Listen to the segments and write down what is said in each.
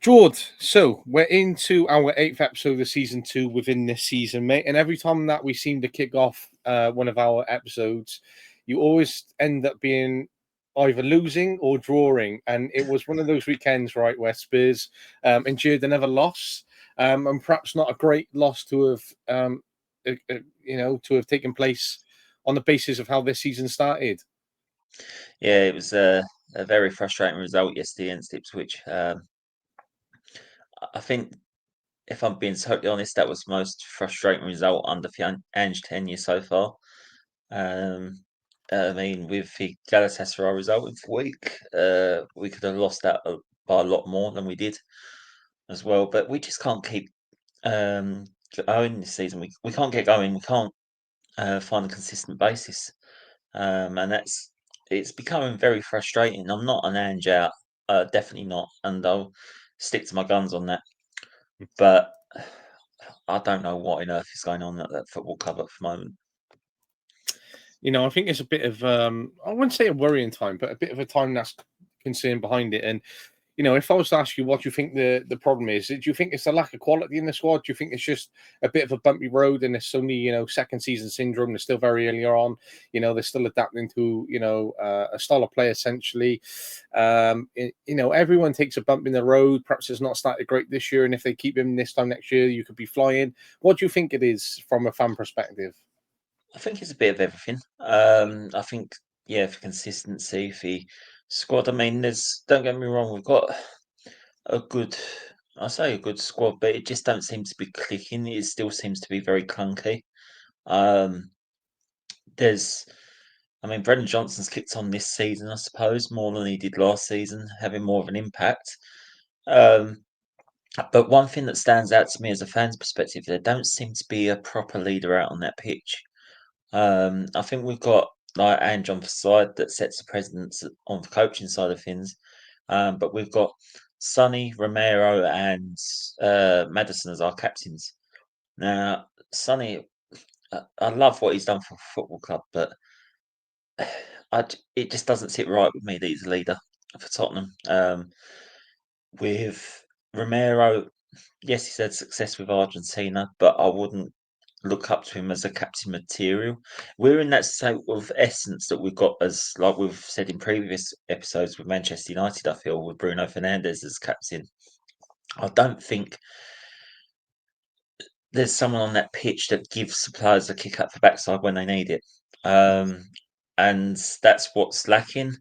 George, so we're into our 8th episode of season 2 within this season, mate. And every time that we seem to kick off one of our episodes, you always end up being either losing or drawing. And it was one of those weekends, right, where Spurs endured another loss, and perhaps not a great loss to have, to have taken place on the basis of how this season started. Yeah, it was a very frustrating result yesterday against Ipswich. I think, if I'm being totally honest, that was the most frustrating result under Ange tenure so far. I mean, with the Galatasaray result in the week, we could have lost that by a lot more than we did as well. But we just can't keep going this season. We can't get going. We can't find a consistent basis, and it's becoming very frustrating. I'm not an Ange out, definitely not, and I'll stick to my guns on that. But I don't know what on earth is going on at that football club at the moment. I think it's a bit of I wouldn't say a worrying time, but a bit of a time that's concern behind it. And if I was to ask you what you think the problem is, do you think it's a lack of quality in the squad? Do you think it's just a bit of a bumpy road and it's only second season syndrome? They're still very early on. They're still adapting to a style of play essentially. Everyone takes a bump in the road. Perhaps it's not started great this year, and if they keep him this time next year, you could be flying. What do you think it is from a fan perspective? I think it's a bit of everything. I think, yeah, for consistency, for squad. I mean, don't get me wrong, we've got a good, I say a good squad, but it just don't seem to be clicking. It still seems to be very clunky. Um, there's, I mean, Brendan Johnson's kicked on this season, I suppose, more than he did last season, having more of an impact. Um, but one thing that stands out to me as a fan's perspective, there don't seem to be a proper leader out on that pitch. I think we've got like Ange on the side that sets the precedence on the coaching side of things. But we've got Sonny, Romero, and Madison as our captains. Now, Sonny, I love what he's done for the football club, but it just doesn't sit right with me that he's a leader for Tottenham. With Romero, yes, he's had success with Argentina, but I wouldn't look up to him as a captain material. We're in that sort of essence that we've got, as like we've said in previous episodes with Manchester United, I feel, with Bruno Fernandes as captain. I don't think there's someone on that pitch that gives players a kick up the backside when they need it. And that's what's lacking.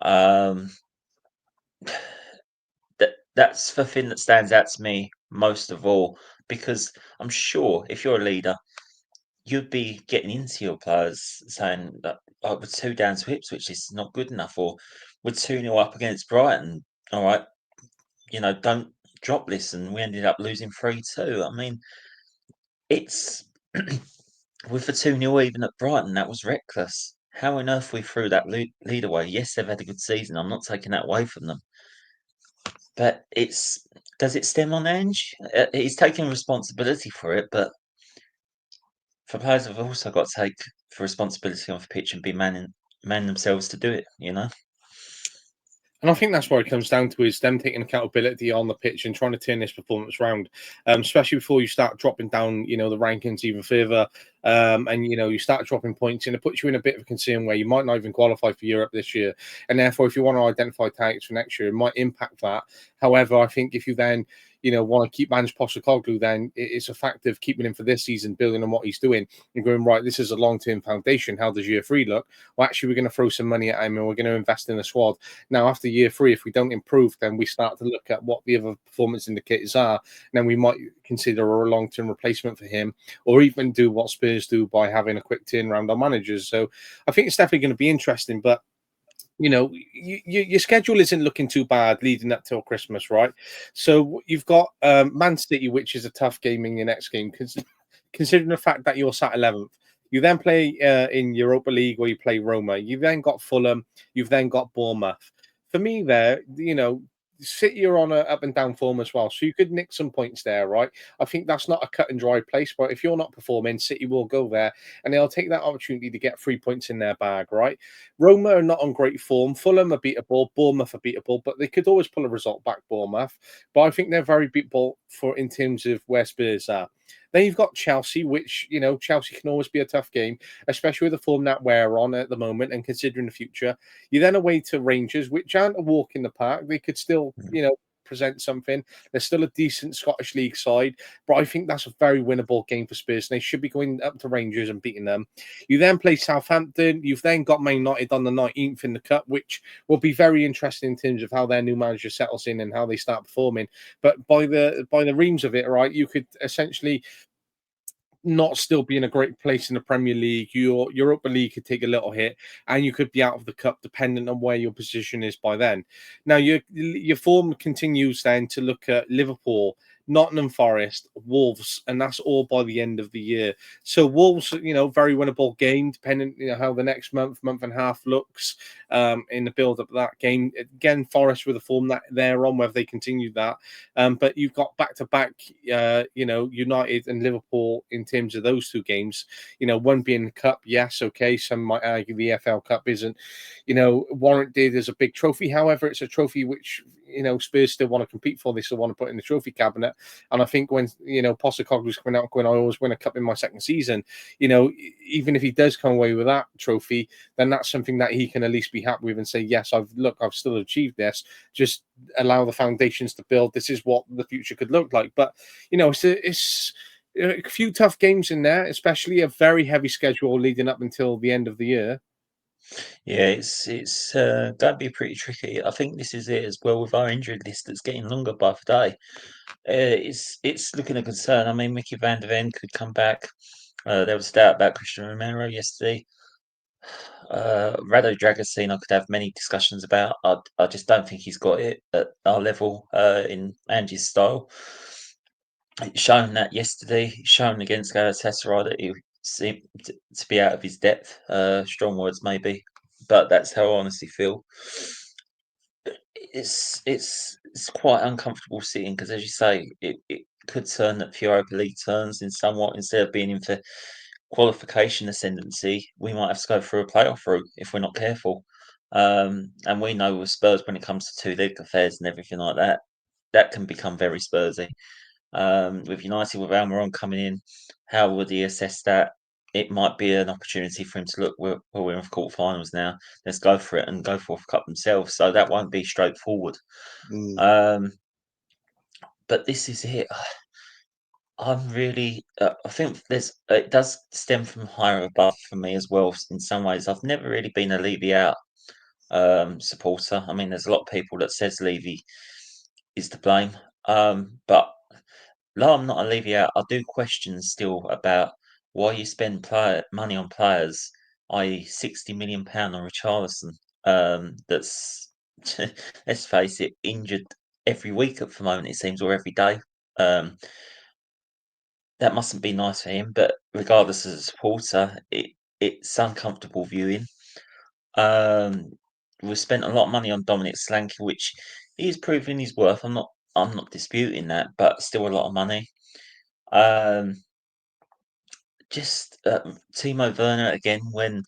Um, that's the thing that stands out to me most of all, because I'm sure if you're a leader, you'd be getting into your players saying that, oh, we're 2 down to Ipswich, this is not good enough, or we're 2-0 up against Brighton. All right, don't drop this. And we ended up losing 3-2. I mean, it's with the 2-0 even at Brighton, that was reckless. How on earth we threw that lead away? Yes, they've had a good season. I'm not taking that away from them. But does it stem on Ange? He's taking responsibility for it, but the players have also got to take the responsibility on the pitch and be man themselves to do it, And I think that's where it comes down to is them taking accountability on the pitch and trying to turn this performance around, especially before you start dropping down, the rankings even further. And, you start dropping points and it puts you in a bit of a concern where you might not even qualify for Europe this year. And therefore, if you want to identify targets for next year, it might impact that. However, I think if you then want to keep Ange Postecoglou, then it's a fact of keeping him for this season, building on what he's doing and going, right, this is a long-term foundation. How does year 3 look? Well, actually, we're going to throw some money at him and we're going to invest in the squad. Now, after year 3, if we don't improve, then we start to look at what the other performance indicators are. And then we might consider a long-term replacement for him, or even do what Spurs do by having a quick turnaround on managers. So I think it's definitely going to be interesting, but your schedule isn't looking too bad leading up till Christmas, right? So you've got Man City, which is a tough game in your next game, considering the fact that you're sat 11th. You then play in Europa League where you play Roma. You've then got Fulham. You've then got Bournemouth. for me, City are on a up and down form as well, so you could nick some points there, right? I think that's not a cut and dry place, but if you're not performing, City will go there and they'll take that opportunity to get 3 points in their bag, right? Roma are not on great form. Fulham are beatable. Bournemouth are beatable, but they could always pull a result back, Bournemouth. But I think they're very beatable for in terms of where Spurs are. Then you've got Chelsea, which, Chelsea can always be a tough game, especially with the form that we're on at the moment and considering the future. You then away to Rangers, which aren't a walk in the park. They could still, present something. They're still a decent Scottish League side, but I think that's a very winnable game for Spurs. And they should be going up to Rangers and beating them. You then play Southampton. You've then got Man United on the 19th in the Cup, which will be very interesting in terms of how their new manager settles in and how they start performing. But by the reams of it, right, you could essentially not still be in a great place in the Premier League. Your Europa League could take a little hit, and you could be out of the cup depending on where your position is by then. Now your form continues then to look at Liverpool, Nottingham Forest, Wolves, and that's all by the end of the year. So Wolves, very winnable game, depending how the next month and a half looks in the build up of that game. Again, Forest with the form that they're on, whether they continue that. But you've got back to back, United and Liverpool in terms of those two games. One being the Cup, yes, okay. Some might argue the FL Cup isn't, warranted as a big trophy. However, it's a trophy which Spurs still want to compete for. They still want to put in the trophy cabinet. And I think when Postecoglou's coming out going, I always win a cup in my second season. Even if he does come away with that trophy, then that's something that he can at least be happy with and say, yes, I've still achieved this. Just allow the foundations to build. This is what the future could look like. But it's a few tough games in there, especially a very heavy schedule leading up until the end of the year. Yeah, it's going to be pretty tricky. I think this is it as well with our injury list that's getting longer by the day. It's looking a concern. I mean, Mickey van der Ven could come back. There was a doubt about Christian Romero yesterday. Rado Dragostea, I could have many discussions about. I just don't think he's got it at our level in Angie's style. It's shown that yesterday, shown against Galatasaray that he seemed to be out of his depth. Strong words, maybe, but that's how I honestly feel. It's quite uncomfortable sitting because, as you say, it could turn that the Europa League turns in somewhat instead of being in for qualification ascendancy. We might have to go through a playoff route if we're not careful. And we know with Spurs when it comes to two league affairs and everything like that, that can become very Spursy. With United, with Almiron coming in, how would he assess that? It might be an opportunity for him to look. We're in quarterfinals now. Let's go for it and go for a cup themselves. So that won't be straightforward. But this is it. I'm really. I think it does stem from higher above for me as well. In some ways, I've never really been a Levy out supporter. I mean, there's a lot of people that says Levy is to blame. But though I'm not a Levy out, I do question still about why you spend money on players, i.e., £60 million on Richarlison. That's let's face it, injured every week at the moment. It seems, or every day. That mustn't be nice for him. But regardless, as a supporter, it's uncomfortable viewing. We've spent a lot of money on Dominic Solanke, which he's proving his worth. I'm not disputing that, but still a lot of money. Just Timo Werner again, when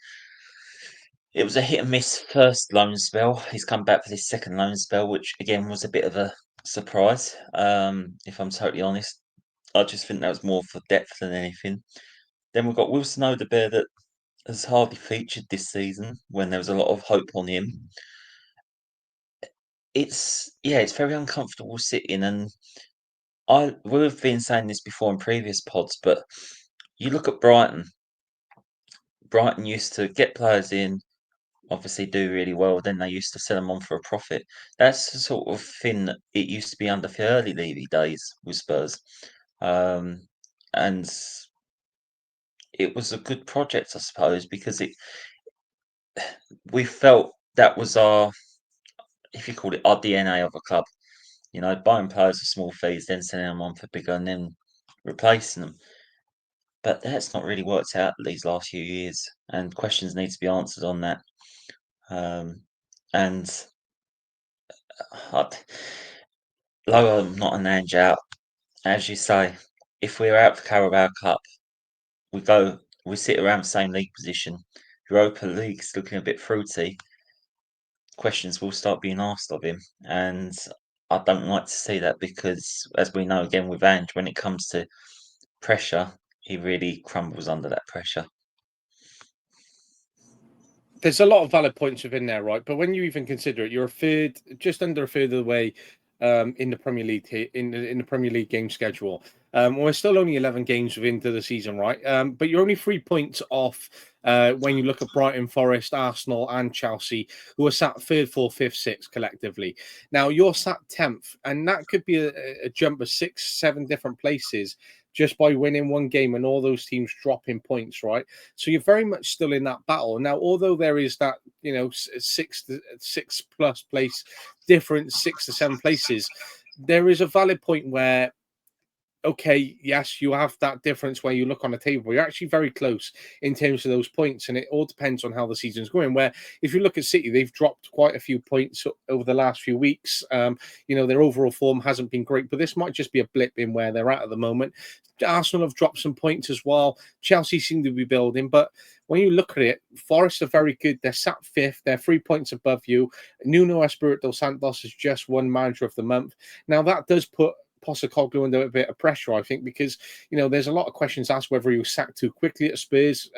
it was a hit and miss first loan spell, he's come back for this second loan spell, which again was a bit of a surprise. If I'm totally honest, I just think that was more for depth than anything. Then we've got Wilson Odebear that has hardly featured this season when there was a lot of hope on him. It's very uncomfortable sitting, and we've been saying this before in previous pods, but you look at Brighton. Brighton used to get players in, obviously do really well, then they used to sell them on for a profit. That's the sort of thing that it used to be under the early Levy days with Spurs. And it was a good project, I suppose, because we felt that was our, if you call it, our DNA of a club. Buying players for small fees, then selling them on for bigger, and then replacing them. But that's not really worked out these last few years, and questions need to be answered on that. And Though I'm not an Ange out, as you say, if we're out for Carabao Cup, we sit around the same league position. Europa League's looking a bit fruity. Questions will start being asked of him, and I don't like to see that because, as we know again with Ange, when it comes to pressure, he really crumbles under that pressure. There's a lot of valid points within there, right? But when you even consider it, you're just under a third of the way in the Premier League in the Premier League game schedule. We're still only 11 games into the season, right? But you're only 3 points off when you look at Brighton, Forest, Arsenal, and Chelsea, who are sat third, fourth, fifth, sixth collectively. Now you're sat 10th, and that could be a jump of 6, 7 different places just by winning one game and all those teams dropping points, right? So you're very much still in that battle. Now, although there is that, 6 plus place difference, 6 to 7 places, there is a valid point where, okay, yes, you have that difference where you look on the table. You're actually very close in terms of those points, and it all depends on how the season's going. Where if you look at City, they've dropped quite a few points over the last few weeks. Their overall form hasn't been great, but this might just be a blip in where they're at the moment. Arsenal have dropped some points as well. Chelsea seem to be building, but when you look at it, Forest are very good. They're sat fifth. They're 3 points above you. Nuno Espirito Santos has just won Manager of the Month. Now that does put Postecoglou under a bit of pressure, I think, because there's a lot of questions asked whether he was sacked too quickly at Spurs,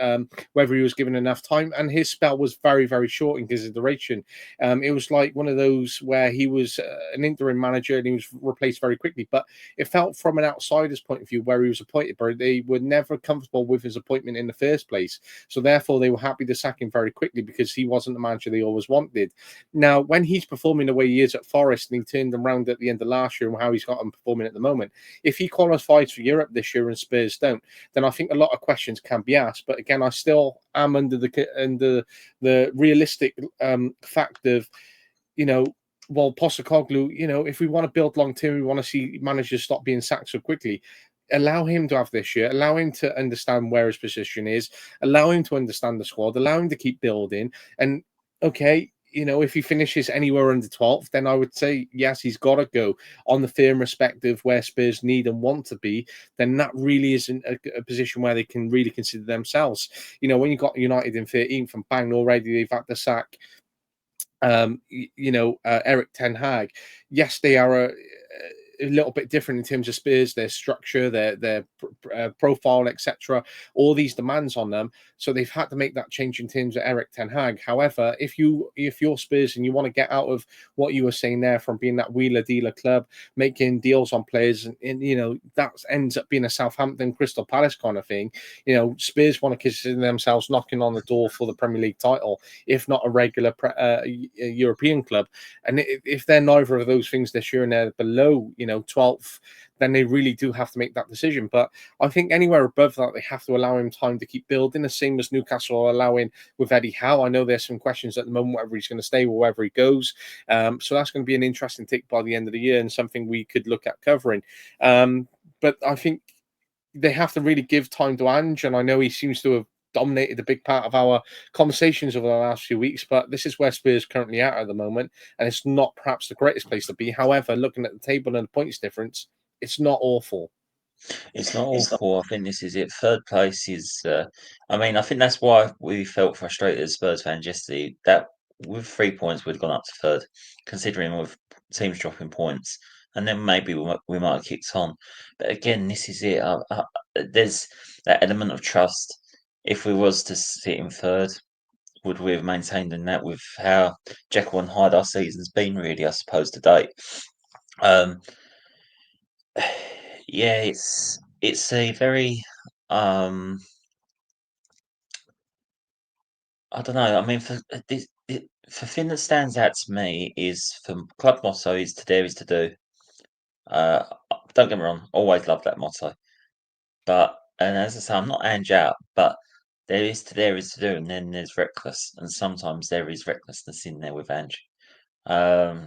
whether he was given enough time, and his spell was very, very short in consideration. It was like one of those where he was an interim manager and he was replaced very quickly, but it felt from an outsider's point of view where he was appointed, but they were never comfortable with his appointment in the first place. So therefore, they were happy to sack him very quickly because he wasn't the manager they always wanted. Now, when he's performing the way he is at Forest and he turned them around at the end of last year and how he's got them performing at the moment, if he qualifies for Europe this year and Spurs don't, then I think a lot of questions can be asked. But again, I still am under the realistic fact of, well, Postecoglou, if we want to build long term, we want to see managers stop being sacked so quickly. Allow him to have this year, allow him to understand where his position is, allow him to understand the squad, allow him to keep building. And okay, if he finishes anywhere under 12th, then I would say, yes, he's got to go on the firm respect of where Spurs need and want to be. Then that really isn't a position where they can really consider themselves. When you got United in 13th and bang, already they've had to sack Eric Ten Hag. Yes, they are a little bit different in terms of Spurs, their structure, their profile, etc. All these demands on them, so they've had to make that change in terms of Eric Ten Hag. However, if you're Spurs and you want to get out of what you were saying there from being that wheeler dealer club, making deals on players, and that ends up being a Southampton Crystal Palace kind of thing. Spurs want to consider themselves knocking on the door for the Premier League title, if not a regular European club. And if they're neither of those things this year and they're below 12th, then they really do have to make that decision. But I think anywhere above that, they have to allow him time to keep building, the same as Newcastle are allowing with Eddie Howe. I know there's some questions at the moment whether he's going to stay or wherever he goes. So that's going to be an interesting take by the end of the year and something we could look at covering. But I think they have to really give time to Ange, and I know he seems to have dominated a big part of our conversations over the last few weeks, but this is where Spurs currently at the moment, and it's not perhaps the greatest place to be. However, looking at the table and the points difference, it's not awful. It's not awful. I think this is it. Third place is. I think that's why we felt frustrated as Spurs fans yesterday. That with 3 points, we'd have gone up to third, considering with teams dropping points, and then maybe we might have kicked on. But again, this is it. There's that element of trust. If we was to sit in third, would we have maintained in that with how Jekyll and Hyde our season's been really, I suppose, to date. Yeah, it's a very I don't know. I mean, for thing that stands out to me is for club motto is to dare is to do. Uh, don't get me wrong, always love that motto. But and as I say, I'm not Ange out, but there is to dare is to do, and then there's reckless, and sometimes there is recklessness in there with Ange. Um,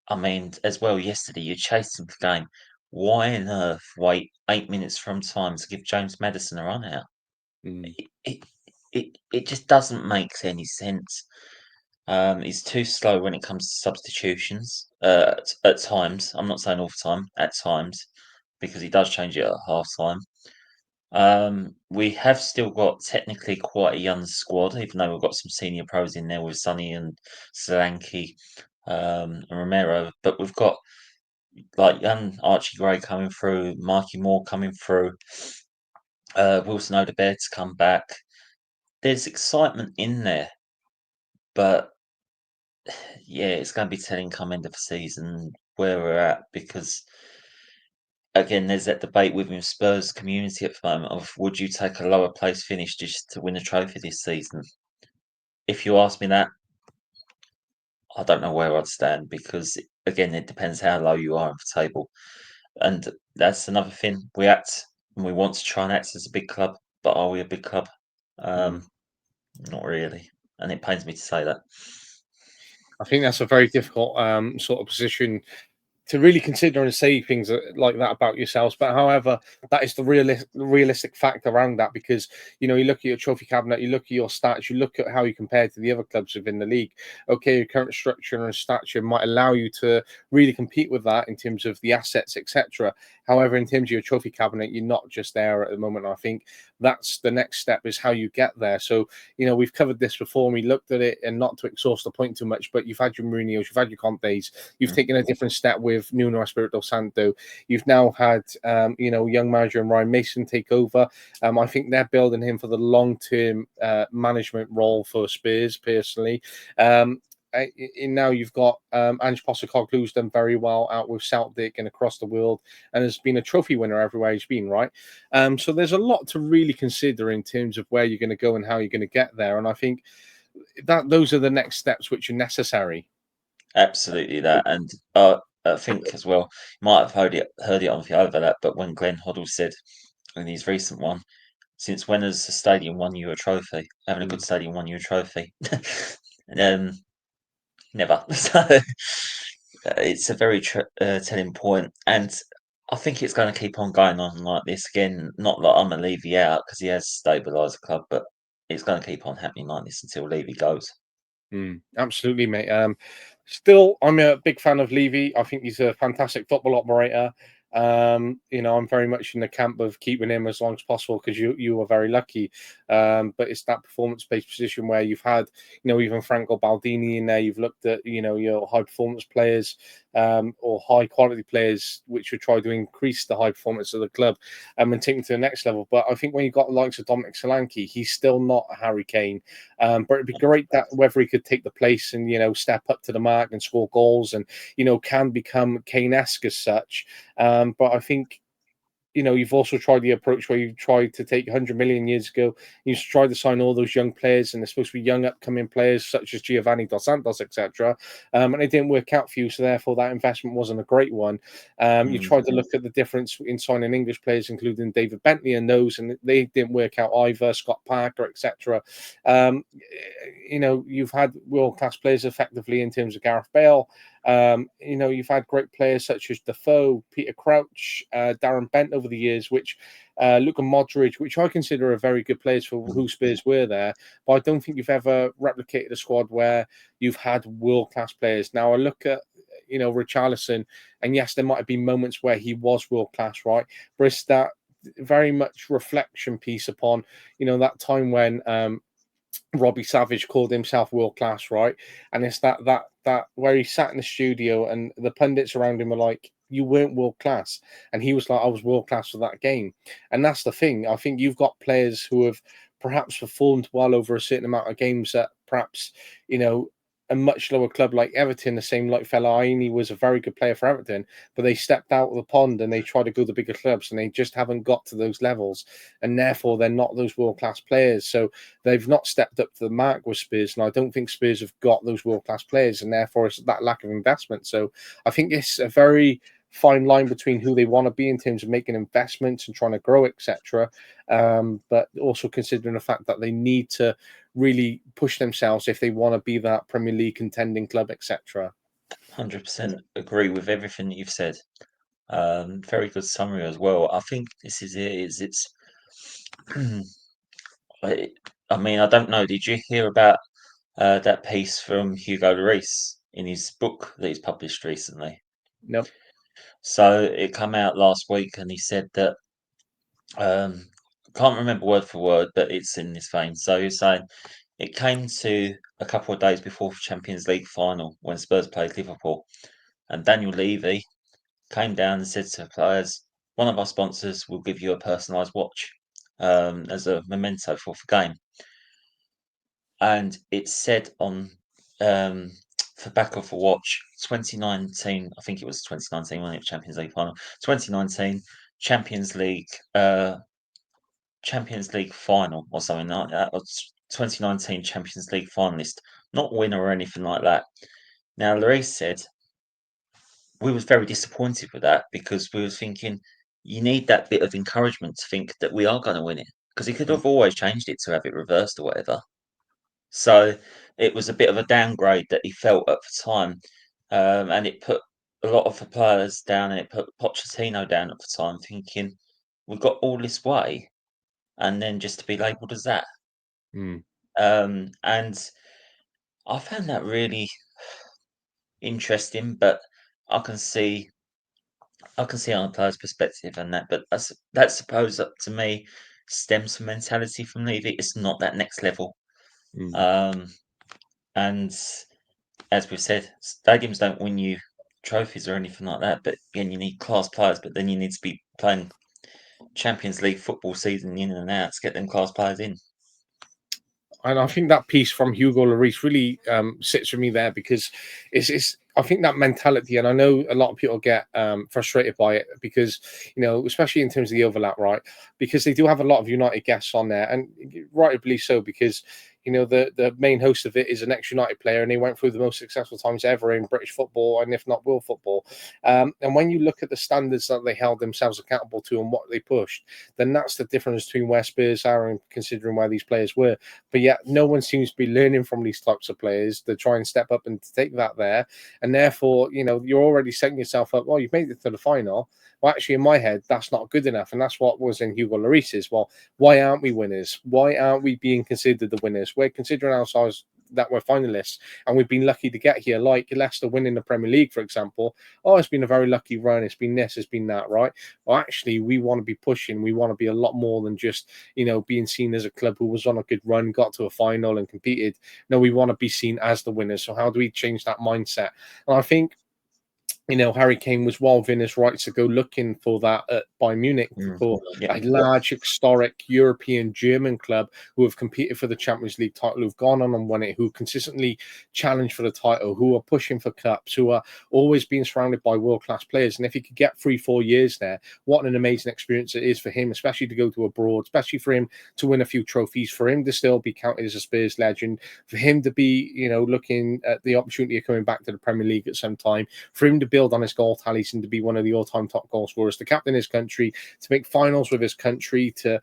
I mean, as well, yesterday you chased him for game. Why on earth wait 8 minutes from time to give James Maddison a run out? Mm. It, it just doesn't make any sense. He's too slow when it comes to substitutions. At times, I'm not saying all the time. At times, because he does change it at half time. We have still got technically quite a young squad, even though we've got some senior pros in there with Sonny and Solanke, and Romero. But we've got like young Archie Gray coming through, Mikey Moore coming through, Wilson Odobed's come back. There's excitement in there, but yeah, it's going to be telling come end of the season where we're at because again, there's that debate within Spurs community at the moment of would you take a lower place finish just to win a trophy this season? If you ask me that, I don't know where I'd stand because again, it depends how low you are on the table, and that's another thing. We act and we want to try and act as a big club, but are we a big club? Mm. Not really, and it pains me to say that. I think that's a very difficult sort of position to really consider and say things like that about yourselves. But however, that is the realistic fact around that because you look at your trophy cabinet, you look at your stats, you look at how you compare to the other clubs within the league. Okay, your current structure and stature might allow you to really compete with that in terms of the assets, etc. However, in terms of your trophy cabinet, you're not just there at the moment. I think that's the next step is how you get there. So we've covered this before. And we looked at it, and not to exhaust the point too much, but you've had your Mourinho's, you've had your Contes, you've taken a different step with Nuno Espirito Santo. You've now had, young manager and Ryan Mason take over. I think they're building him for the long-term management role for Spurs, personally. Now you've got Ange Postecoglou, who's done very well out with Celtic and across the world, and has been a trophy winner everywhere he's been, right? So there's a lot to really consider in terms of where you're going to go and how you're going to get there. And I think that those are the next steps which are necessary. Absolutely that, and I think as well, you might have heard it on the overlap, but when Glenn Hoddle said in his recent one, since when has the stadium won you a trophy? Having a good stadium won you a trophy? um, Never. So it's a very telling point, and I think it's going to keep on going on like this again. Not that I'm gonna Levy out because he has stabilised the club, but it's going to keep on happening like this until Levy goes. Absolutely, mate. Still, I'm a big fan of Levy. I think he's a fantastic football operator. I'm very much in the camp of keeping him as long as possible because you were very lucky. But it's that performance-based position where you've had, even Franco Baldini in there. You've looked at, your high-performance players or high-quality players, which would try to increase the high performance of the club and take them to the next level. But I think when you've got the likes of Dominic Solanke, he's still not a Harry Kane. But it'd be great that whether he could take the place and step up to the mark and score goals and can become Kane-esque as such. But I think you've also tried the approach where you tried to take 100 million years ago. You tried to sign all those young players, and they're supposed to be young upcoming players such as Giovanni Dos Santos, etc. And it didn't work out for you, so therefore that investment wasn't a great one. You tried to look at the difference in signing English players, including David Bentley and those, and they didn't work out either. Scott Parker, etc. You've had world-class players effectively in terms of Gareth Bale. You've had great players such as Defoe, Peter Crouch, Darren Bent over the years, which Luka Modric, which I consider a very good players for who Spurs were there. But I don't think you've ever replicated a squad where you've had world-class players. Now I look at Richarlison, and yes, there might have been moments where he was world-class, right? But it's that very much reflection piece upon that time when Robbie Savage called himself world class, right? And it's that where he sat in the studio and the pundits around him were like, "You weren't world class," and he was like, "I was world class for that game." And that's the thing. I think you've got players who have perhaps performed well over a certain amount of games that perhaps a much lower club like Everton, the same like Fellaini was a very good player for Everton, but they stepped out of the pond and they tried to go to bigger clubs and they just haven't got to those levels, and therefore they're not those world class players. So they've not stepped up to the mark with Spurs, and I don't think Spurs have got those world class players, and therefore it's that lack of investment. So I think it's a very fine line between who they want to be in terms of making investments and trying to grow, etc. But also considering the fact that they need to really push themselves if they want to be that Premier League contending club, etc. 100% agree with everything that you've said. Very good summary as well. I think this is it. I mean, I don't know. Did you hear about that piece from Hugo Lloris in his book that he's published recently? No. So it came out last week, and he said that can't remember word for word, but it's in this vein. So you're saying it came to a couple of days before the Champions League final when Spurs played Liverpool, and Daniel Levy came down and said to the players, "One of our sponsors will give you a personalised watch as a memento for the game." And it said on the back of the watch, 2019. I think it was 2019 when it was Champions League final. 2019 Champions League. Champions League final or something like that, or 2019 Champions League finalist, not winner or anything like that. Now, Lloris said we was very disappointed with that because we was thinking you need that bit of encouragement to think that we are going to win it because he could have always changed it to have it reversed or whatever. So it was a bit of a downgrade that he felt at the time, and it put a lot of the players down, and it put Pochettino down at the time, thinking we've got all this way and then just to be labelled as that. Mm. And I found that really interesting, but I can see on a player's perspective and that, but that suppose up to me stems from mentality from Levy. It's not that next level. Mm. And as we've said, stadiums don't win you trophies or anything like that. But again, you need class players, but then you need to be playing Champions League football season in and out to get them class players in. And I think that piece from Hugo Lloris really sits with me there because it's I think that mentality, and I know a lot of people get frustrated by it because, especially in terms of the overlap, right? Because they do have a lot of United guests on there, and rightly so, because the main host of it is an ex-United player, and he went through the most successful times ever in British football, and if not world football. And when you look at the standards that they held themselves accountable to and what they pushed, then that's the difference between where Spurs are and considering where these players were. But yet, no one seems to be learning from these types of players to try and step up and to take that there. And therefore, you're already setting yourself up. Well, you've made it to the final. Well, actually, in my head, that's not good enough. And that's what was in Hugo Lloris's. Well, why aren't we winners? Why aren't we being considered the winners? We're considering ourselves that we're finalists, and we've been lucky to get here, like Leicester winning the Premier League, for example. Oh, it's been a very lucky run. It's been this, it's been that, right? Well, actually, we want to be pushing. We want to be a lot more than just, being seen as a club who was on a good run, got to a final and competed. No, we want to be seen as the winners. So how do we change that mindset? And I think Harry Kane was well within his rights to go looking for that at Bayern Munich for Yeah. a large, historic European German club who have competed for the Champions League title, who've gone on and won it, who consistently challenge for the title, who are pushing for cups, who are always being surrounded by world-class players. And if he could get 3-4 years there, what an amazing experience it is for him, especially to go to abroad, especially for him to win a few trophies, for him to still be counted as a Spurs legend, for him to be, looking at the opportunity of coming back to the Premier League at some time, for him to build on his goal tallies and to be one of the all-time top goal scorers, to captain his country, to make finals with his country, to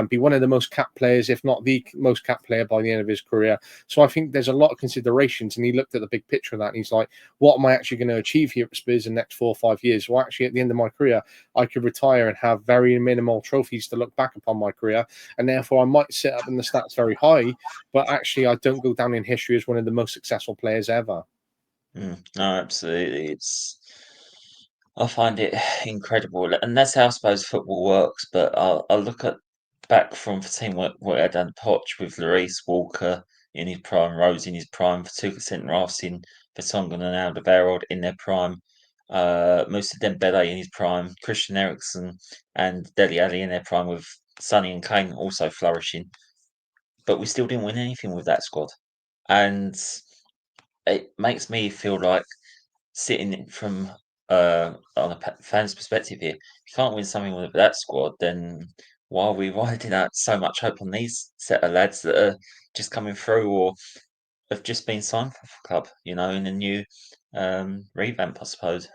be one of the most capped players, if not the most capped player by the end of his career. So I think there's a lot of considerations, and he looked at the big picture of that, and he's like, what am I actually going to achieve here at Spurs in the next 4 or 5 years? Well, actually, at the end of my career, I could retire and have very minimal trophies to look back upon my career, and therefore I might sit up in the stats very high, but actually I don't go down in history as one of the most successful players ever. No, absolutely. I find it incredible, and that's how I suppose football works. But I look at back from the team what I done Poch with Lloris, Walker in his prime, Rose in his prime, for two centre halves in Vertonghen and Alderweireld in their prime, Moussa Dembele in his prime, Christian Eriksen and Dele Alli in their prime, with Sonny and Kane also flourishing. But we still didn't win anything with that squad, and it makes me feel like sitting from on a fan's perspective here, if you can't win something with that squad, then why are we riding out so much hope on these set of lads that are just coming through or have just been signed for the club, in a new revamp, I suppose.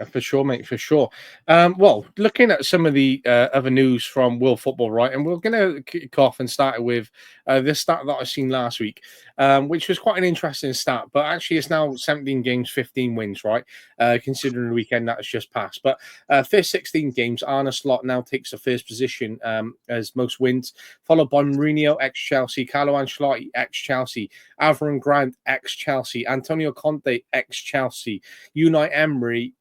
For sure, mate, for sure. Well, looking at some of the other news from world football, right, and we're going to kick off and start it with this stat that I seen last week, which was quite an interesting stat, but actually it's now 17 games, 15 wins, right, considering the weekend that has just passed. But first 16 games, Arne Slot now takes the first position as most wins, followed by Mourinho, ex-Chelsea, Carlo Ancelotti, ex-Chelsea, Avram Grant, ex-Chelsea, Antonio Conte, ex-Chelsea, Unai Emery,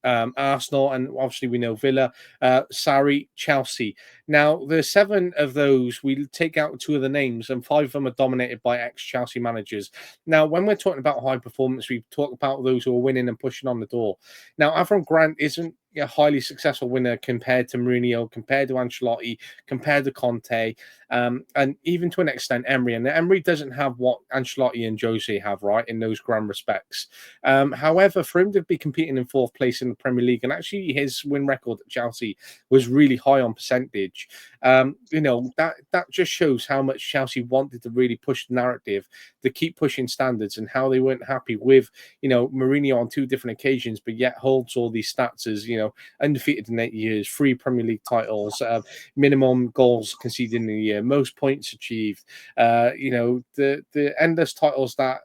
Arsenal, and obviously we know Villa, Sarri, Chelsea. Now, the 7 of those, we take out 2 of the names, and 5 of them are dominated by ex-Chelsea managers. Now, when we're talking about high performance, we talk about those who are winning and pushing on the door. Now, Avram Grant isn't a highly successful winner compared to Mourinho, compared to Ancelotti, compared to Conte, and even to an extent Emery. And Emery doesn't have what Ancelotti and Jose have, right, in those grand respects. However, for him to be competing in 4th place in the Premier League, and actually his win record at Chelsea was really high on percentage, that just shows how much Chelsea wanted to really push the narrative, to keep pushing standards, and how they weren't happy with, Mourinho on 2 different occasions, but yet holds all these stats as, undefeated in 8 years, 3 Premier League titles, minimum goals conceded in a year, most points achieved, the endless titles that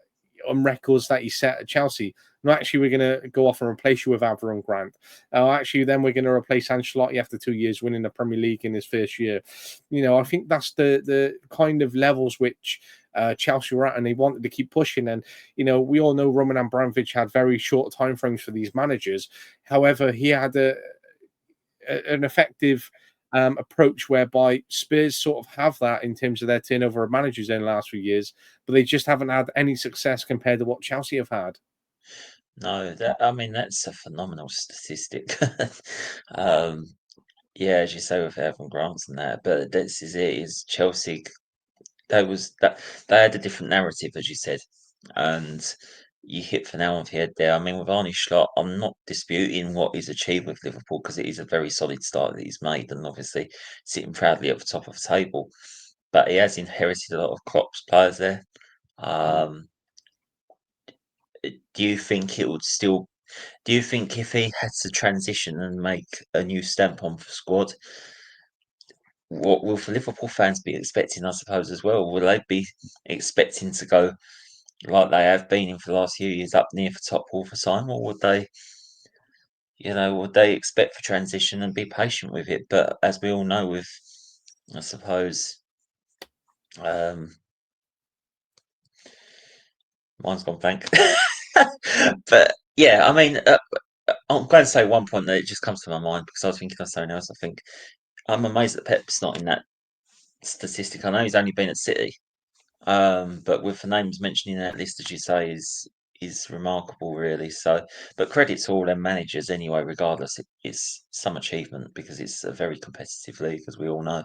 on records that he set at Chelsea. No, actually, we're going to go off and replace you with Avram Grant. Actually, then we're going to replace Ancelotti after 2 years winning the Premier League in his first year. I think that's the kind of levels which Chelsea were at, and they wanted to keep pushing. And, we all know Roman Abramovich had very short timeframes for these managers. However, he had an effective approach whereby Spurs sort of have that in terms of their turnover of managers in the last few years, but they just haven't had any success compared to what Chelsea have had. No, that's a phenomenal statistic. Yeah, as you say with Evan Grants and that, but this is it. Is Chelsea? They had a different narrative, as you said, and you hit the nail on the head there. I mean, with Arne Slot, I'm not disputing what he's achieved with Liverpool because it is a very solid start that he's made, and obviously sitting proudly at the top of the table. But he has inherited a lot of Klopp's players there. Do you think it would still? Do you think if he had to transition and make a new stamp on the squad, what will the Liverpool fans be expecting? I suppose as well. Will they be expecting to go like they have been in for the last few years, up near the top all the time, or would they expect for transition and be patient with it? But as we all know, with I suppose, mine's gone blank. But yeah, I mean, I'm going to say one point that it just comes to my mind because I was thinking of something else. I think I'm amazed that Pep's not in that statistic. I know he's only been at City, but with the names mentioned in that list, as you say, is remarkable, really. So, but credit to all them managers anyway. Regardless, it's some achievement because it's a very competitive league, as we all know.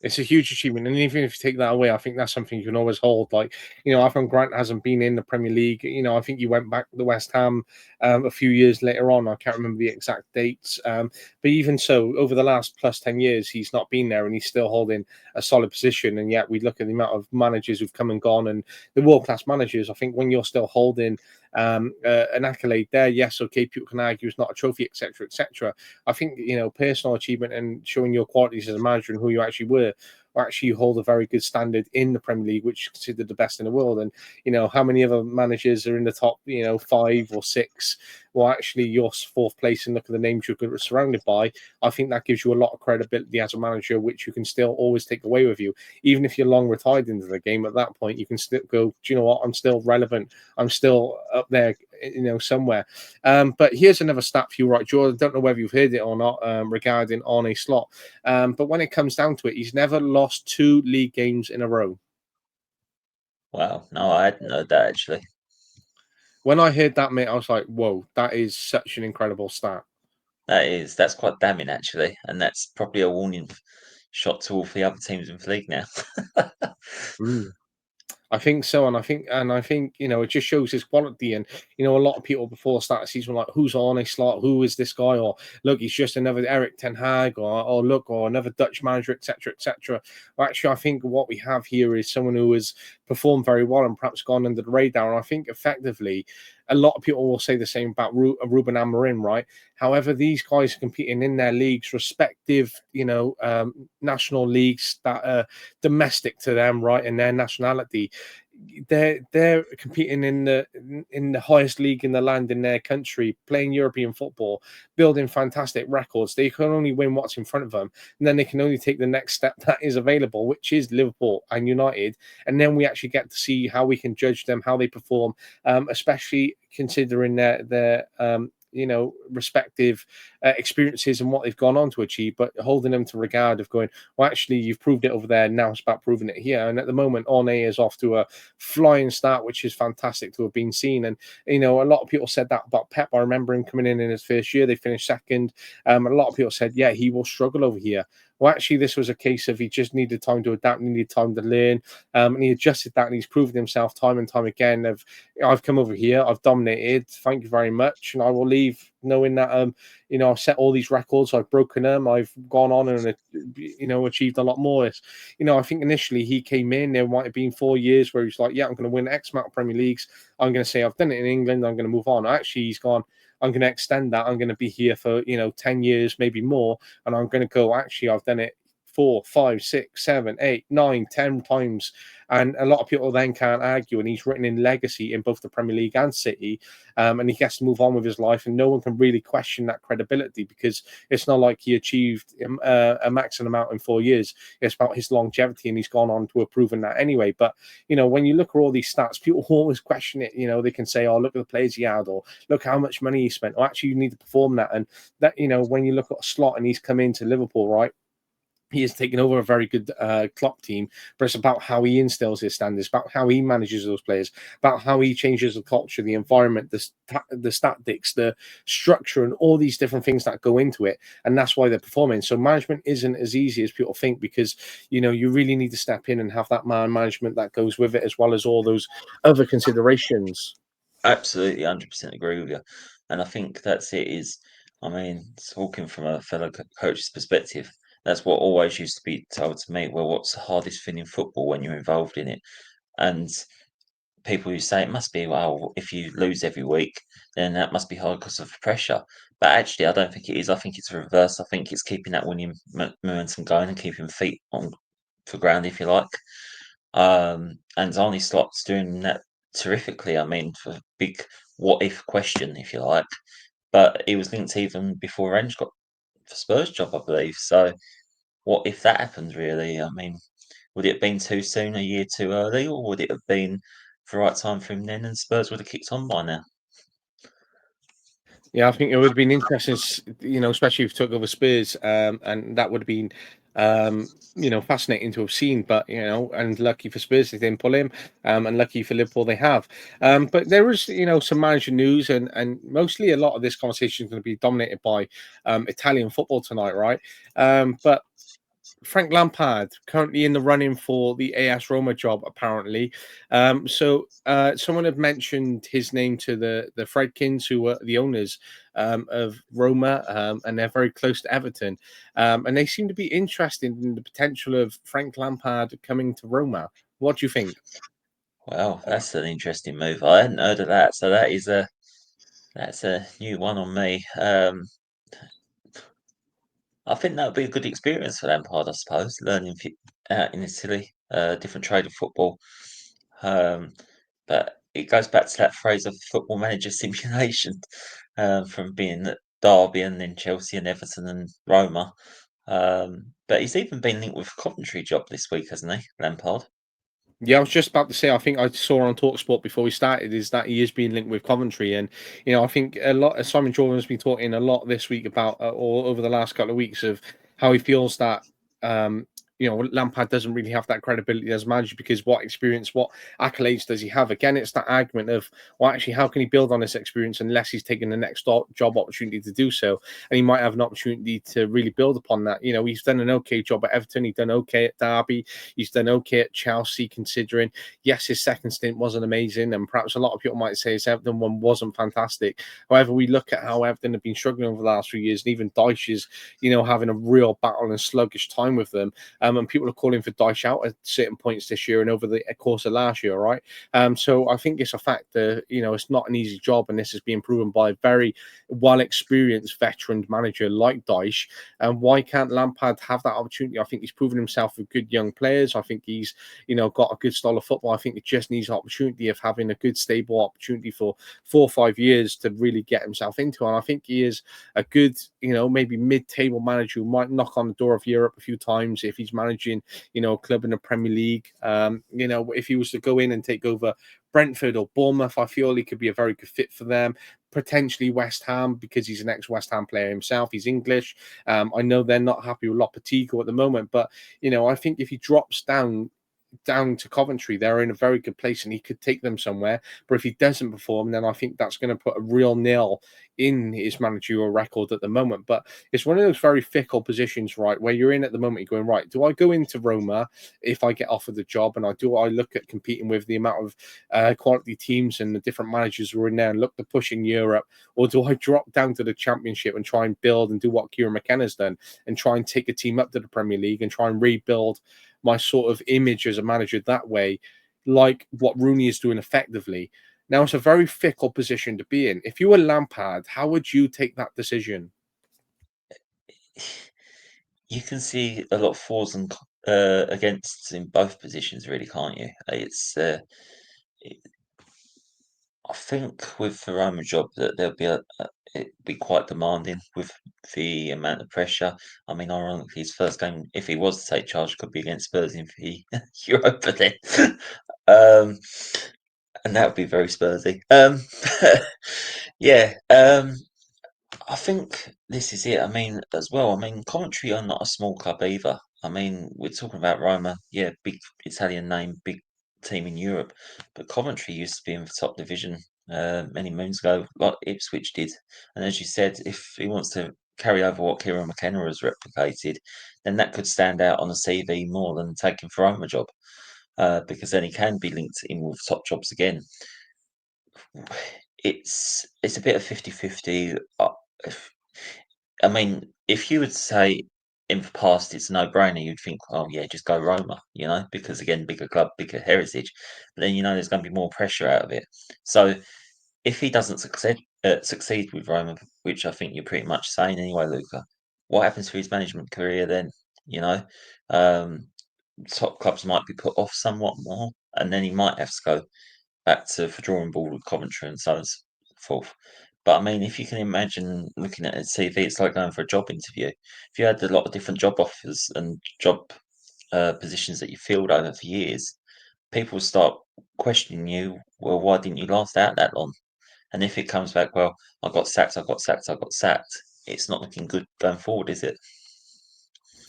It's a huge achievement, and even if you take that away, I think that's something you can always hold. Like, Avram Grant hasn't been in the Premier League. I think you went back to West Ham a few years later on. I can't remember the exact dates, but even so, over the last plus 10 years, he's not been there, and he's still holding a solid position. And yet, we look at the amount of managers who've come and gone, and the world-class managers. I think when you're still holding an accolade there, yes, okay, people can argue it's not a trophy, etc., etc. I think personal achievement and showing your qualities as a manager and who you actually were, or actually you hold a very good standard in the Premier League, which is considered the best in the world. And how many other managers are in the top 5 or 6? Well, actually, you're 4th place, and look at the names you're surrounded by. I think that gives you a lot of credibility as a manager, which you can still always take away with you, even if you're long retired into the game. At that point, you can still go, do you know what? I'm still relevant. I'm still up there, somewhere. But here's another stat for you, right, Jordan? I don't know whether you've heard it or not regarding Arne Slot. But when it comes down to it, he's never lost 2 league games in a row. Wow, no, I hadn't heard that actually. When I heard that, mate, I was like, whoa, that is such an incredible stat. That's quite damning actually, and that's probably a warning shot to all the other teams in the league now. I think so, and I think it just shows his quality. And a lot of people before start the season were like, "Who's Arne Slot? Who is this guy?" Or look, he's just another Erik ten Hag, or look, or another Dutch manager, etc., etc. Well, actually, I think what we have here is someone who has performed very well and perhaps gone under the radar. And I think effectively, a lot of people will say the same about Ruben Amorim, right? However, these guys are competing in their leagues, respective, national leagues that are domestic to them, right, in their nationality. They're competing in the highest league in the land in their country, playing European football, building fantastic records. They can only win what's in front of them, and then they can only take the next step that is available, which is Liverpool and United. And then we actually get to see how we can judge them, how they perform, especially considering their respective experiences and what they've gone on to achieve, but holding them to regard of going, well, actually, you've proved it over there. Now it's about proving it here. And at the moment, Arne is off to a flying start, which is fantastic to have been seen. And, a lot of people said that about Pep. I remember him coming in his first year. They finished second. A lot of people said, yeah, he will struggle over here. Well, actually, this was a case of he just needed time to adapt, he needed time to learn, and he adjusted that, and he's proven himself time and time again. I've come over here, I've dominated, thank you very much, and I will leave knowing that I've set all these records, I've broken them, I've gone on and achieved a lot more. I think initially he came in, there might have been 4 years where he's like, yeah, I'm going to win X amount of Premier Leagues, I'm going to say I've done it in England, I'm going to move on. Actually, he's gone, I'm going to extend that. I'm going to be here for 10 years, maybe more, and I'm going to go. Actually, I've done it 4, 5, 6, 7, 8, 9, 10 times, and a lot of people then can't argue. And he's written in legacy in both the Premier League and City, and he gets to move on with his life, and no one can really question that credibility because it's not like he achieved a maximum amount in 4 years. It's about his longevity, and he's gone on to have proven that anyway. But when you look at all these stats, people always question it. They can say, "Oh, look at the players he had," or "Look how much money he spent." Or actually, you need to perform that, and that when you look at a Slot and he's come into Liverpool, right? He has taken over a very good Klopp team, but it's about how he instills his standards, about how he manages those players, about how he changes the culture, the environment, the tactics, the structure, and all these different things that go into it. And that's why they're performing. So management isn't as easy as people think because, you really need to step in and have that man management that goes with it, as well as all those other considerations. Absolutely, 100% agree with you. And I think that's it. Talking from a fellow coach's perspective, that's what always used to be told to me. Well, what's the hardest thing in football when you're involved in it? And people who say it must be, well, if you lose every week, then that must be hard because of pressure. But actually, I don't think it is. I think it's the reverse. I think it's keeping that winning momentum going and keeping feet on for ground, if you like. And Arne Slot's doing that terrifically. For big what if question, if you like. But he was linked even before Range got the Spurs job, I believe. So what if that happened, really? Would it have been too soon, a year too early, or would it have been the right time for him then and Spurs would have kicked on by now? Yeah, I think it would have been interesting, especially if he took over Spurs, and that would have been, fascinating to have seen. But and lucky for Spurs they didn't pull him, and lucky for Liverpool they have. But there is, some manager news, and mostly a lot of this conversation is going to be dominated by Italian football tonight, right? But Frank Lampard currently in the running for the AS Roma job, apparently. Someone had mentioned his name to the Fredkins, who were the owners of Roma, and they're very close to Everton. And they seem to be interested in the potential of Frank Lampard coming to Roma. What do you think? Well, that's an interesting move. I hadn't heard of that, so that's a new one on me. I think that would be a good experience for Lampard, I suppose, learning out in Italy, different trade of football. But it goes back to that phrase of football manager simulation, from being at Derby and then Chelsea and Everton and Roma. But he's even been linked with a Coventry job this week, hasn't he, Lampard? Yeah, I was just about to say, I think I saw on Talksport before we started is that he is being linked with Coventry. And, I think a lot, Simon Jordan's been talking a lot this week about, or over the last couple of weeks, of how he feels that, Lampard doesn't really have that credibility as manager because what experience, what accolades does he have? Again, it's that argument of, well, actually, how can he build on this experience unless he's taking the next job opportunity to do so? And he might have an opportunity to really build upon that. He's done an okay job at Everton. He's done okay at Derby. He's done okay at Chelsea, considering, yes, his second stint wasn't amazing. And perhaps a lot of people might say his Everton one wasn't fantastic. However, we look at how Everton have been struggling over the last few years, and even Dyche is, having a real battle and sluggish time with them. and people are calling for Dyche out at certain points this year and over the course of last year, right? So I think it's a fact that, it's not an easy job, and this has been proven by a very well-experienced veteran manager like Dyche. And why can't Lampard have that opportunity? I think he's proven himself with good young players. I think he's, got a good style of football. I think it just needs an opportunity of having a good, stable opportunity for 4 or 5 years to really get himself into. And I think he is a good, maybe mid-table manager who might knock on the door of Europe a few times if he's managing, a club in the Premier League. If he was to go in and take over Brentford or Bournemouth, I feel he could be a very good fit for them. Potentially West Ham, because he's an ex-West Ham player himself. He's English. I know they're not happy with Lopetegui at the moment, but I think if he drops down to Coventry, they're in a very good place and he could take them somewhere. But if he doesn't perform, then I think that's going to put a real nail in his managerial record at the moment. But it's one of those very fickle positions, right, where you're in at the moment, you're going, right, do I go into Roma if I get offered the job, and I look at competing with the amount of quality teams and the different managers who are in there and look to push in Europe, or do I drop down to the Championship and try and build and do what Kieran McKenna's done and try and take a team up to the Premier League and try and rebuild my sort of image as a manager that way, like what Rooney is doing effectively? Now, it's a very fickle position to be in. If you were Lampard, how would you take that decision? You can see a lot of fors and against in both positions, really, can't you? I think with the Roma job that there'll be it'd be quite demanding with the amount of pressure. I mean, ironically, his first game, if he was to take charge, could be against Spurs in the Europa then. um, and that would be very Spursy. Yeah, I think this is it. I mean, as well, Coventry are not a small club either. I mean, we're talking about Roma, yeah, big Italian name, big team in Europe, but Coventry used to be in the top division many moons ago, like Ipswich did. And as you said, if he wants to carry over what Kieran McKenna has replicated, then that could stand out on a CV more than taking the Roma job, because then he can be linked in with top jobs again. It's a bit of 50-50. I mean, if you would say in the past it's a no-brainer, you'd think, oh yeah, just go Roma, because again, bigger club, bigger heritage. But then there's going to be more pressure out of it. So if he doesn't succeed with Roma, which I think you're pretty much saying anyway, Luca, what happens to his management career then? You know, um, top clubs might be put off somewhat more, and then he might have to go back to the drawing board with Coventry and so on and so forth. But I mean, if you can imagine looking at his CV, it's like going for a job interview. If you had a lot of different job offers and job positions that you filled over for years, people start questioning you. Well, why didn't you last out that long? And if it comes back, well, I got sacked, I got sacked, I got sacked. It's not looking good going forward, is it?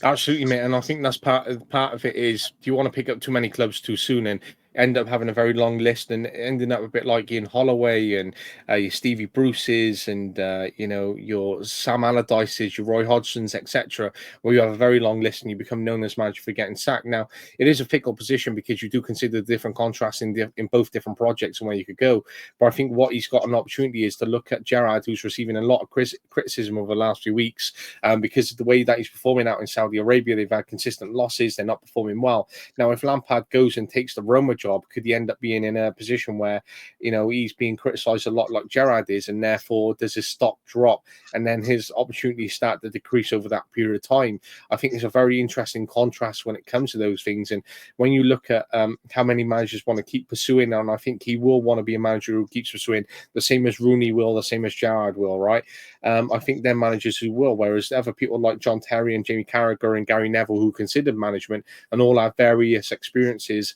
Absolutely, mate. And I think that's part of it is, do you want to pick up too many clubs too soon and end up having a very long list and ending up a bit like Ian Holloway and your Stevie Bruce's and your Sam Allardyce's, your Roy Hodgson's, etc., where you have a very long list and you become known as manager for getting sacked. Now, it is a fickle position because you do consider the different contrasts in both different projects and where you could go. But I think what he's got an opportunity is to look at Gerrard, who's receiving a lot of criticism over the last few weeks because of the way that he's performing out in Saudi Arabia. They've had consistent losses. They're not performing well. Now, if Lampard goes and takes the Roma job, could he end up being in a position where, he's being criticised a lot like Gerrard is, and therefore does his stock drop and then his opportunities start to decrease over that period of time? I think there's a very interesting contrast when it comes to those things. And when you look at how many managers want to keep pursuing, and I think he will want to be a manager who keeps pursuing, the same as Rooney will, the same as Gerrard will, right? I think they're managers who will, whereas other people like John Terry and Jamie Carragher and Gary Neville, who considered management and all have various experiences.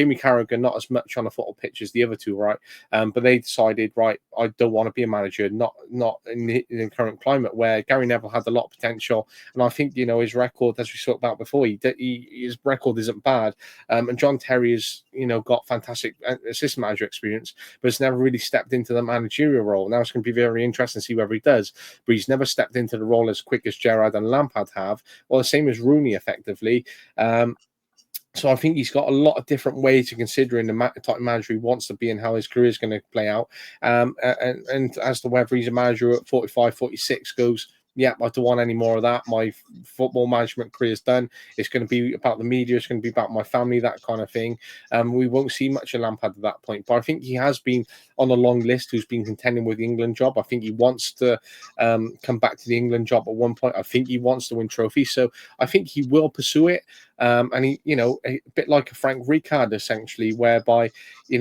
Jamie Carragher, not as much on a football pitch as the other two, right? But they decided, right, I don't want to be a manager, not in the current climate, where Gary Neville had a lot of potential. And I think, his record, as we talked about before, his record isn't bad. And John Terry has, got fantastic assistant manager experience, but has never really stepped into the managerial role. Now it's going to be very interesting to see whether he does, but he's never stepped into the role as quick as Gerrard and Lampard have, or the same as Rooney, effectively. So I think he's got a lot of different ways to consider in the type of manager he wants to be and how his career is going to play out. And as to whether he's a manager at 45, 46 goes, yeah, I don't want any more of that. My football management career is done. It's going to be about the media. It's going to be about my family, that kind of thing. We won't see much of Lampard at that point. But I think he has been on a long list who's been contending with the England job. I think he wants to come back to the England job at one point. I think he wants to win trophies. So I think he will pursue it. And he, a bit like a Frank Rijkaard, essentially, whereby, he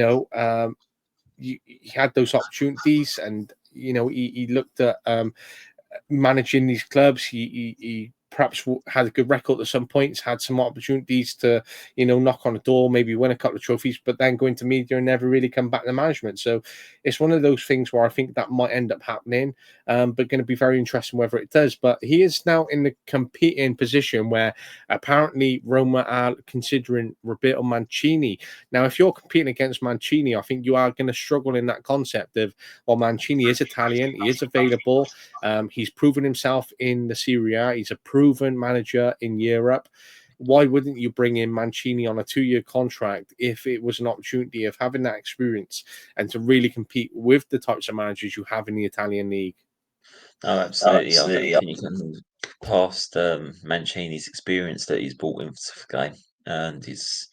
had those opportunities and, he looked at managing these clubs. He perhaps had a good record at some points, had some opportunities to, knock on a door, maybe win a couple of trophies, but then go into media and never really come back to management. So it's one of those things where I think that might end up happening, but going to be very interesting whether it does. But he is now in the competing position where apparently Roma are considering Roberto Mancini. Now, if you're competing against Mancini, I think you are going to struggle in that concept of, well, Mancini is Italian, he is available, he's proven himself in the Serie A, he's a proven manager in Europe. Why wouldn't you bring in Mancini on a 2-year contract if it was an opportunity of having that experience and to really compete with the types of managers you have in the Italian league? Oh, absolutely. I don't think you can look past Mancini's experience that he's brought into the game and his,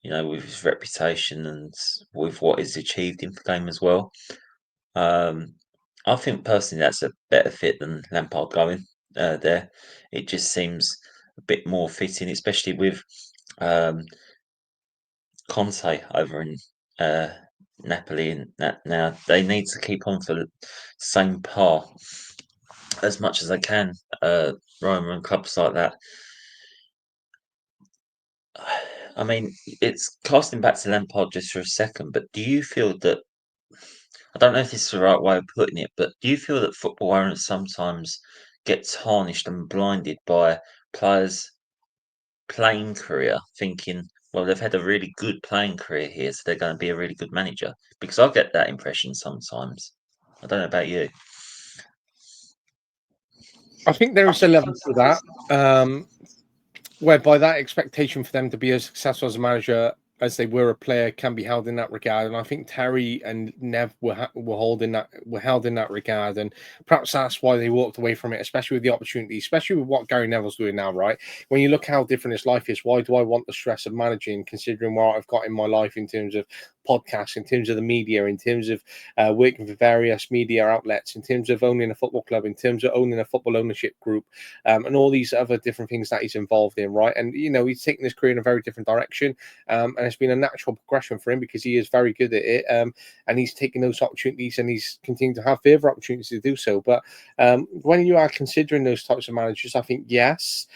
with his reputation and with what he's achieved in the game as well. I think personally that's a better fit than Lampard going there. It just seems a bit more fitting, especially with Conte over in Napoli. And now they need to keep on for the same par as much as they can. Roma and clubs like that. I mean, it's casting back to Lampard just for a second, but do you feel that, I don't know if this is the right way of putting it, but do you feel that football owners sometimes get tarnished and blinded by players' playing career, thinking, well, they've had a really good playing career here, so they're going to be a really good manager? Because I get that impression sometimes. I don't know about you. I think there is a level to that, whereby that expectation for them to be as successful as a manager as they were a player can be held in that regard. And I think Terry and Nev were held in that regard, and perhaps that's why they walked away from it, especially with the opportunity, especially with what Gary Neville's doing now. Right, when you look how different his life is, why do I want the stress of managing, considering what I've got in my life in terms of podcasts, in terms of the media, in terms of working for various media outlets, in terms of owning a football club, in terms of owning a football ownership group, and all these other different things that he's involved in, right? And he's taken his career in a very different direction, and it's been a natural progression for him because he is very good at it, and he's taking those opportunities and he's continuing to have further opportunities to do so. But when you are considering those types of managers, I think yes.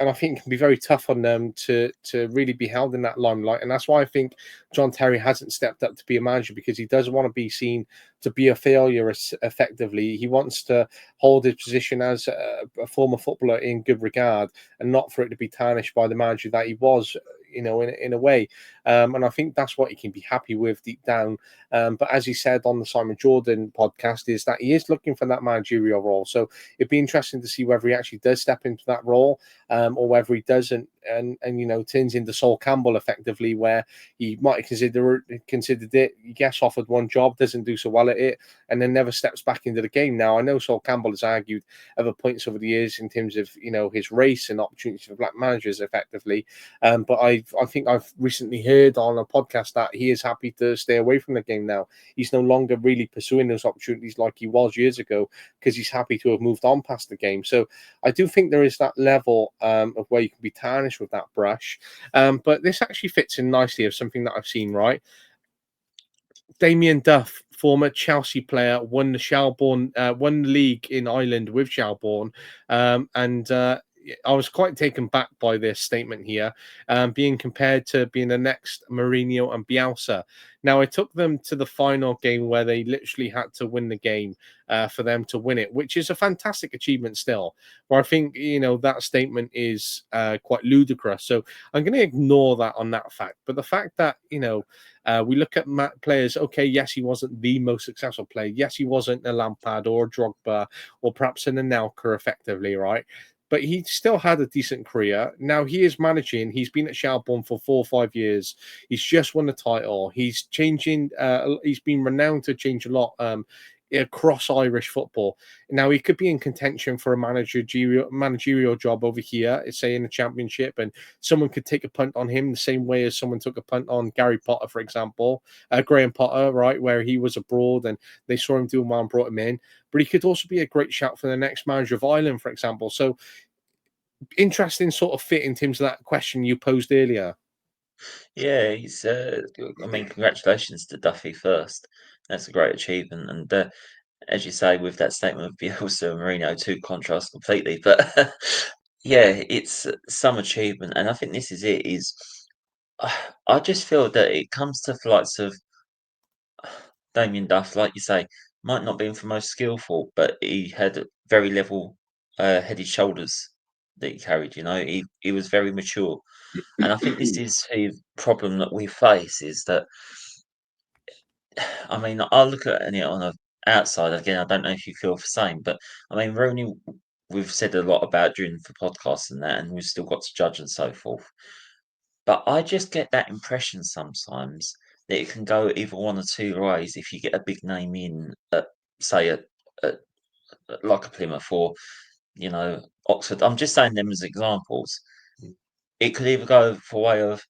And I think it can be very tough on them to really be held in that limelight. And that's why I think John Terry hasn't stepped up to be a manager, because he doesn't want to be seen to be a failure effectively. He wants to hold his position as a former footballer in good regard, and not for it to be tarnished by the manager that he was, in a way. And I think that's what he can be happy with deep down. But as he said on the Simon Jordan podcast, is that he is looking for that managerial role. So it'd be interesting to see whether he actually does step into that role, or whether he doesn't, and turns into Sol Campbell effectively, where he might have considered it, he gets offered one job, doesn't do so well at it, and then never steps back into the game. Now, I know Sol Campbell has argued other points over the years in terms of his race and opportunities for black managers effectively, but I think I've recently heard on a podcast that he is happy to stay away from the game now. He's no longer really pursuing those opportunities like he was years ago, because he's happy to have moved on past the game. So I do think there is that level of where you can be tarnished with that brush. But this actually fits in nicely of something that I've seen, right? Damien Duff, former Chelsea player, won the league in Ireland with Shelbourne, and I was quite taken back by this statement here, being compared to being the next Mourinho and Bielsa. Now, I took them to the final game where they literally had to win the game for them to win it, which is a fantastic achievement still. But I think, that statement is quite ludicrous. So I'm going to ignore that on that fact. But the fact that, we look at players, okay, yes, he wasn't the most successful player. Yes, he wasn't a Lampard or a Drogba or perhaps an Anelka effectively, right? But he still had a decent career. Now he is managing. He's been at Shelbourne for 4 or 5 years. He's just won the title. He's changing. He's been renowned to change a lot across Irish football. Now he could be in contention for a managerial job over here, say in the Championship, and someone could take a punt on him the same way as someone took a punt on Gary Potter, for example, Graham Potter, right, where he was abroad and they saw him doing well and brought him in. But he could also be a great shout for the next manager of Ireland, for example. So interesting sort of fit in terms of that question you posed earlier. Yeah, he's. I mean, congratulations to Duffy first. That's a great achievement, and as you say, with that statement of Bielsa and Mourinho, two contrasts completely. But yeah, it's some achievement, and I think this is it. I just feel that it comes to flights of Damien Duff, like you say, might not be the most skillful, but he had very level headed shoulders that he carried. He was very mature. And I think this is the problem that we face is that, I mean, I'll look at it on a outside. Again, I don't know if you feel the same, but I mean, Rooney, we've said a lot about during the podcast and that, and we've still got to judge and so forth. But I just get that impression sometimes that it can go either one or two ways if you get a big name in, say, at like a Plymouth or, Oxford. I'm just saying them as examples. It could either go for way of,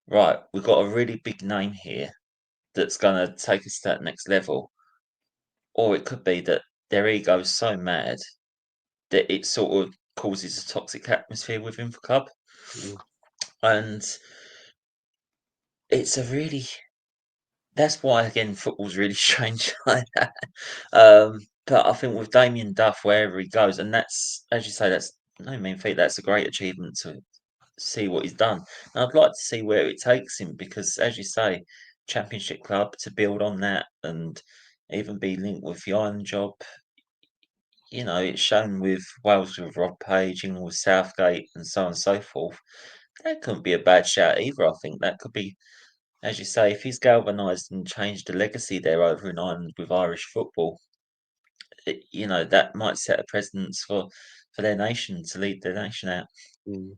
right, we've got a really big name here that's going to take us to that next level, or it could be that their ego's so mad that it sort of causes a toxic atmosphere within the club. And it's a really that's why again football's really strange like that. But I think with Damien Duff, wherever he goes, and that's as you say, that's no mean feat. That's a great achievement to see what he's done. And I'd like to see where it takes him because, as you say, Championship club to build on that and even be linked with the Iron job. It's shown with Wales with Rob Page, England with Southgate, and so on and so forth. That couldn't be a bad shout either. I think that could be, as you say, if he's galvanised and changed the legacy there over in Ireland with Irish football, that might set a precedence for their nation to lead their nation out. Mm.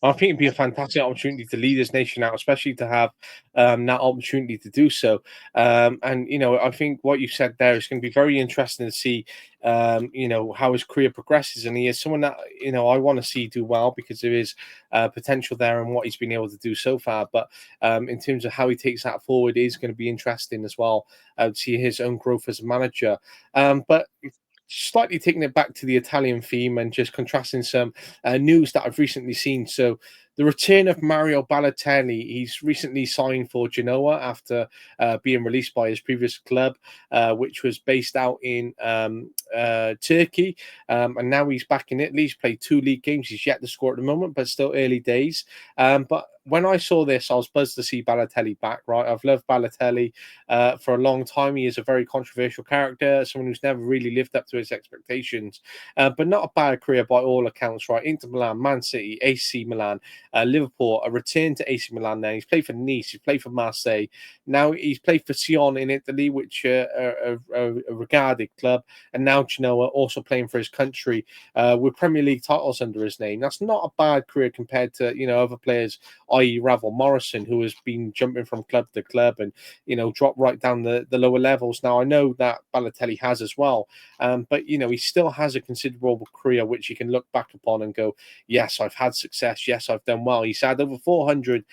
I think it'd be a fantastic opportunity to lead this nation out, especially to have that opportunity to do so. And I think what you said there is going to be very interesting to see, how his career progresses. And he is someone that I want to see do well because there is potential there and what he's been able to do so far. But in terms of how he takes that forward, is going to be interesting as well. To see his own growth as a manager. But slightly taking it back to the Italian theme and just contrasting some news that I've recently seen. So the return of Mario Balotelli. He's recently signed for Genoa after being released by his previous club, which was based out in Turkey. And now he's back in Italy. He's played 2 league games. He's yet to score at the moment, but still early days. But when I saw this, I was buzzed to see Balotelli back, right? I've loved Balotelli for a long time. He is a very controversial character, someone who's never really lived up to his expectations, but not a bad career by all accounts, right? Inter Milan, Man City, AC Milan, Liverpool, a return to AC Milan now. He's played for Nice, he's played for Marseille. Now he's played for Sion in Italy, which are a regarded club, and now Genoa also playing for his country with Premier League titles under his name. That's not a bad career compared to, other players, i.e. Ravel Morrison, who has been jumping from club to club and, dropped right down the lower levels. Now, I know that Balotelli has as well, but, he still has a considerable career which he can look back upon and go, yes, I've had success. Yes, I've done well. He's had over 400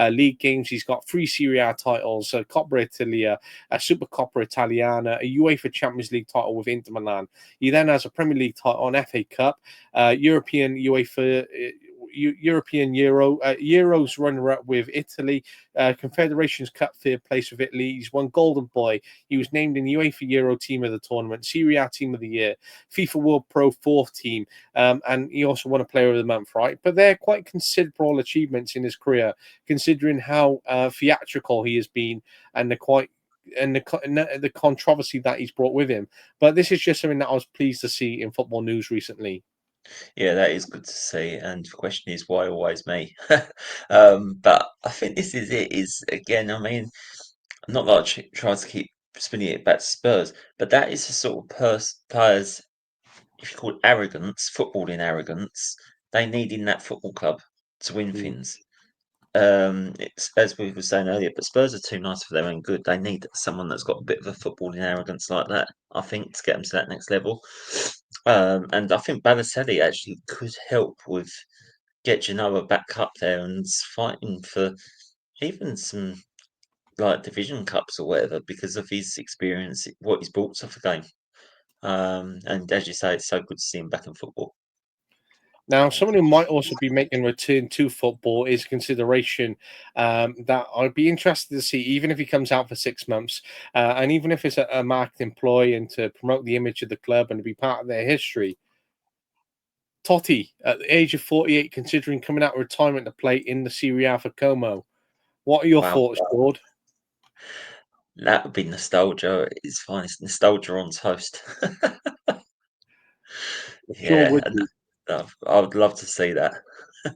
league games. He's got 3 Serie A titles, a Coppa Italia, a Super Coppa Italiana, a UEFA Champions League title with Inter Milan. He then has a Premier League title on FA Cup, European UEFA European Euros runner-up with Italy, Confederations Cup 3rd place with Italy. He's won Golden Boy. He was named in UEFA Euro Team of the Tournament, Serie A Team of the Year, FIFA World Pro 4th Team, and he also won a Player of the Month, right? But they're quite considerable achievements in his career, considering how theatrical he has been and the controversy that he's brought with him. But this is just something that I was pleased to see in football news recently. Yeah, that is good to see. And the question is, why always me? But I think this is it. Is again, I mean, not like I try to keep spinning it back to Spurs, but that is the sort of players, if you call it arrogance, footballing arrogance, they need in that football club to win things. it's as we were saying earlier, but Spurs are too nice for their own good. They need someone that's got a bit of a footballing arrogance like that, I think, to get them to that next level. And I think Balotelli actually could help with get Genoa back up there and fighting for even some like division cups or whatever because of his experience, what he's brought to the game. And as you say, it's so good to see him back in football. Now, someone who might also be making a return to football is a consideration that I'd be interested to see, even if he comes out for 6 months, and even if it's a marketing ploy and to promote the image of the club and to be part of their history. Totti, at the age of 48, considering coming out of retirement to play in the Serie A for Como. What are your thoughts, George? That would be nostalgia. It's fine. It's nostalgia on toast. Sure Yeah, would and be. I would love to see that.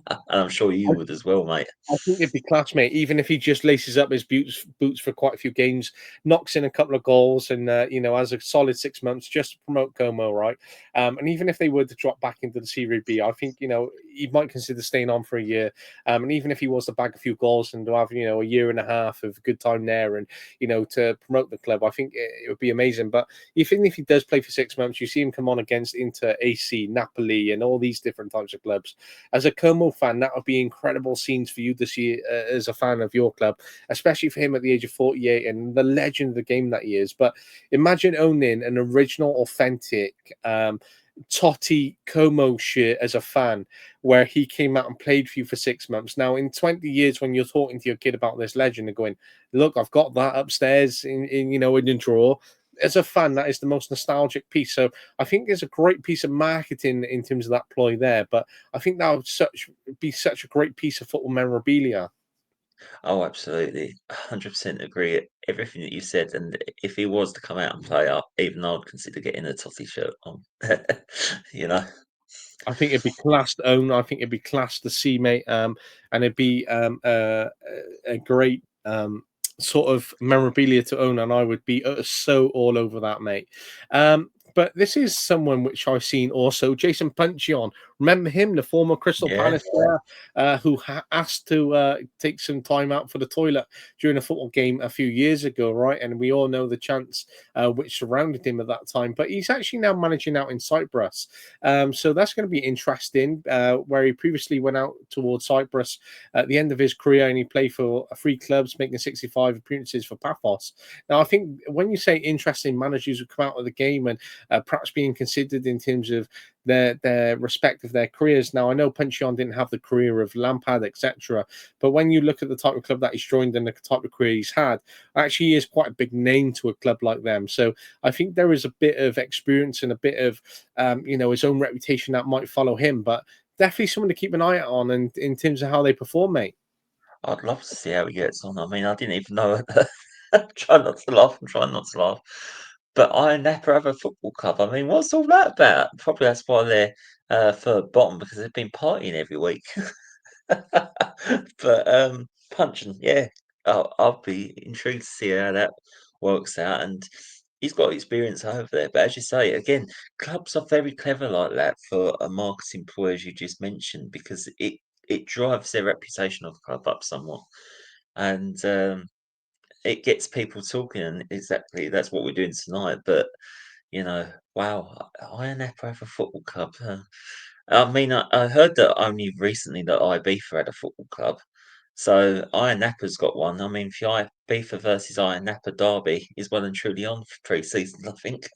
And I'm sure you would as well, mate. I think it'd be class, mate. Even if he just laces up his boots for quite a few games, knocks in a couple of goals, and has a solid 6 months just to promote Como, right? And even if they were to drop back into the Serie B, I think he might consider staying on for a year. And even if he was to bag a few goals and to have a year and a half of good time there, and to promote the club, I think it would be amazing. But you think if he does play for 6 months, you see him come on against Inter, AC, Napoli, and all these different types of clubs. As a Como fan, that would be incredible scenes for you this year as a fan of your club, especially for him at the age of 48 and the legend of the game that he is. But imagine owning an original, authentic Totti Como shirt as a fan, where he came out and played for you for 6 months. Now, in 20 years, when you're talking to your kid about this legend and going, "Look, I've got that upstairs in the drawer." As a fan, that is the most nostalgic piece. So I think there's a great piece of marketing in terms of that ploy there. But I think that would be such a great piece of football memorabilia. Oh, absolutely. 100% agree. Everything that you said. And if he was to come out and play up, even I'd consider getting a Totti shirt on. you know? I think it'd be class to own. I think it'd be class to see, mate. And it'd be a great sort of memorabilia to own, and I would be so all over that, mate. But this is someone which I've seen also, Jason Puncheon. Remember him, the former Crystal Yeah. Palace player who asked to take some time out for the toilet during a football game a few years ago, right? And we all know the chants which surrounded him at that time. But he's actually now managing out in Cyprus. So that's going to be interesting, where he previously went out towards Cyprus at the end of his career and he played for 3 clubs, making 65 appearances for Paphos. Now, I think when you say interesting managers who come out of the game and perhaps being considered in terms of their respect of their careers. Now, I know Puncheon didn't have the career of Lampard, etc., but when you look at the type of club that he's joined and the type of career he's had, actually he is quite a big name to a club like them. So I think there is a bit of experience and a bit of his own reputation that might follow him, but definitely someone to keep an eye on and in terms of how they perform, mate. I'd love to see how he gets on. I mean, I didn't even know. Try not to laugh. I'm trying not to laugh. But I never have a football club. I mean, what's all that about? Probably that's why they're third bottom because they've been partying every week. But punching, yeah, I'll be intrigued to see how that works out. And he's got experience over there. But as you say, again, clubs are very clever like that for a marketing ploy, as you just mentioned, because it drives their reputation of the club up somewhat, and it gets people talking. And exactly that's what we're doing tonight. But wow, Iron Apple have a football club. I mean, I heard that only recently that Ibiza had a football club. So Iron Napa's got one. I mean, the Ibiza versus Iron Napa derby is well and truly on for 3 seasons, I think.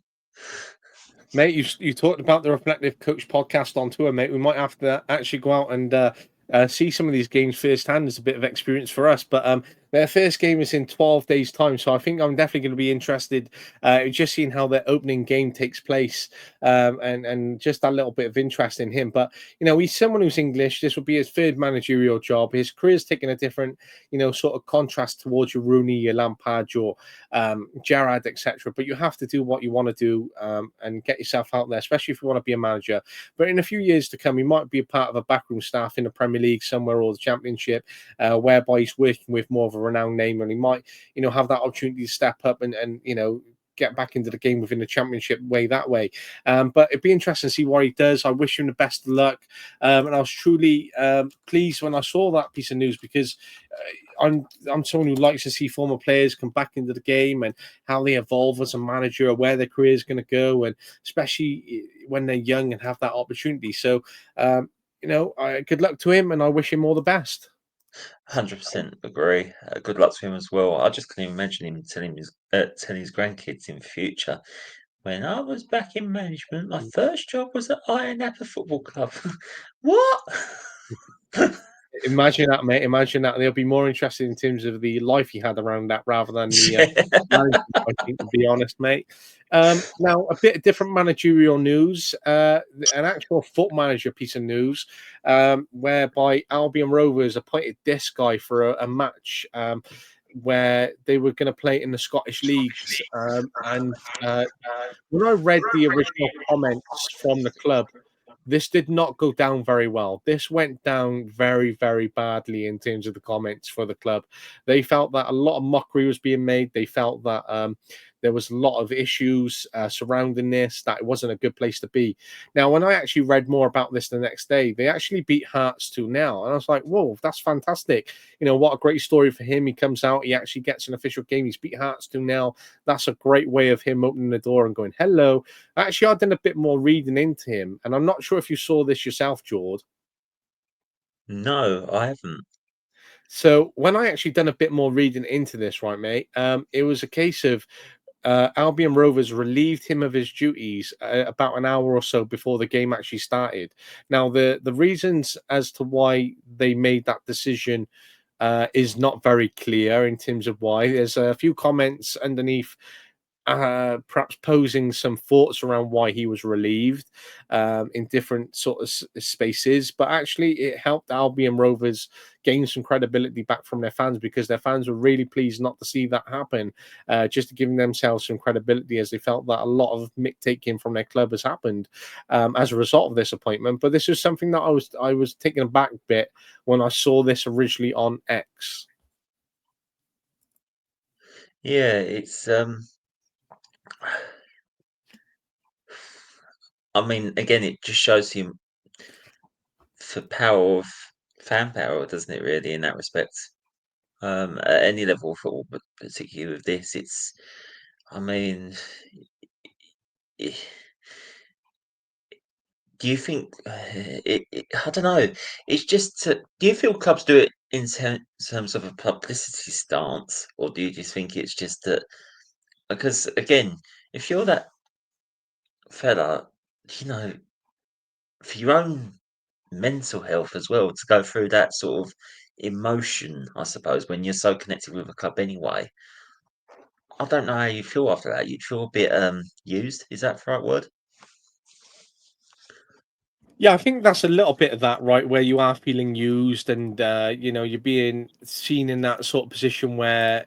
Mate, you talked about the Reflective Coach podcast on tour, mate. We might have to actually go out and see some of these games firsthand as a bit of experience for us. But their first game is in 12 days' time, so I think I'm definitely going to be interested just seeing how their opening game takes place and just that little bit of interest in him. But he's someone who's English. This will be his third managerial job. His career's taken a different sort of contrast towards your Rooney, your Lampard, your Gerrard, etc. But you have to do what you want to do and get yourself out there, especially if you want to be a manager. But in a few years to come, he might be a part of a backroom staff in the Premier League somewhere or the Championship, whereby he's working with more of a renowned name, and he might, have that opportunity to step up and get back into the game within the Championship way that way. But it'd be interesting to see what he does. I wish him the best of luck. And I was truly pleased when I saw that piece of news, because I'm someone who likes to see former players come back into the game and how they evolve as a manager, or where their career is going to go, and especially when they're young and have that opportunity. So, good luck to him, and I wish him all the best. 100% agree. Good luck to him as well. I just couldn't even imagine him telling his grandkids in future. When I was back in management, my first job was at Iron Apple Football Club. What? Imagine that, mate. Imagine that. They'll be more interested in terms of the life he had around that rather than the management, I think, to be honest, mate. Now, a bit of different managerial news. An actual foot manager piece of news, whereby Albion Rovers appointed this guy for a match where they were going to play in the Scottish leagues. And when I read the original comments from the club, this did not go down very well. This went down very, very badly in terms of the comments for the club. They felt that a lot of mockery was being made. They felt that there was a lot of issues surrounding this, that it wasn't a good place to be. Now, when I actually read more about this the next day, they actually beat Hearts 2-0. And I was like, whoa, that's fantastic. What a great story for him. He comes out, he actually gets an official game. He's beat Hearts 2-0. That's a great way of him opening the door and going, hello. Actually, I've done a bit more reading into him, and I'm not sure if you saw this yourself, George. No, I haven't. So when I actually done a bit more reading into this, right, mate, it was a case of Albion Rovers relieved him of his duties about an hour or so before the game actually started. Now, the reasons as to why they made that decision is not very clear in terms of why. There's a few comments underneath, perhaps posing some thoughts around why he was relieved in different sort of spaces. But actually, it helped Albion Rovers gain some credibility back from their fans, because their fans were really pleased not to see that happen, just to give themselves some credibility, as they felt that a lot of mick taking from their club has happened as a result of this appointment. But this is something that I was taken aback a bit when I saw this originally on X. Yeah, it's I mean, again, it just shows him the power of fan power, doesn't it, really, in that respect? At any level of football, but particularly with this, I mean, eh, do you think, I don't know, it's just, do you feel clubs do it in terms of a publicity stance, or do you just think it's just that, because again, if you're that fella, you know, for your own mental health as well, to go through that sort of emotion, I suppose, when you're so connected with a club anyway. I don't know how you feel after that. You'd feel a bit used. Is that the right word? Yeah, I think that's a little bit of that, right? Where you are feeling used, and you're being seen in that sort of position where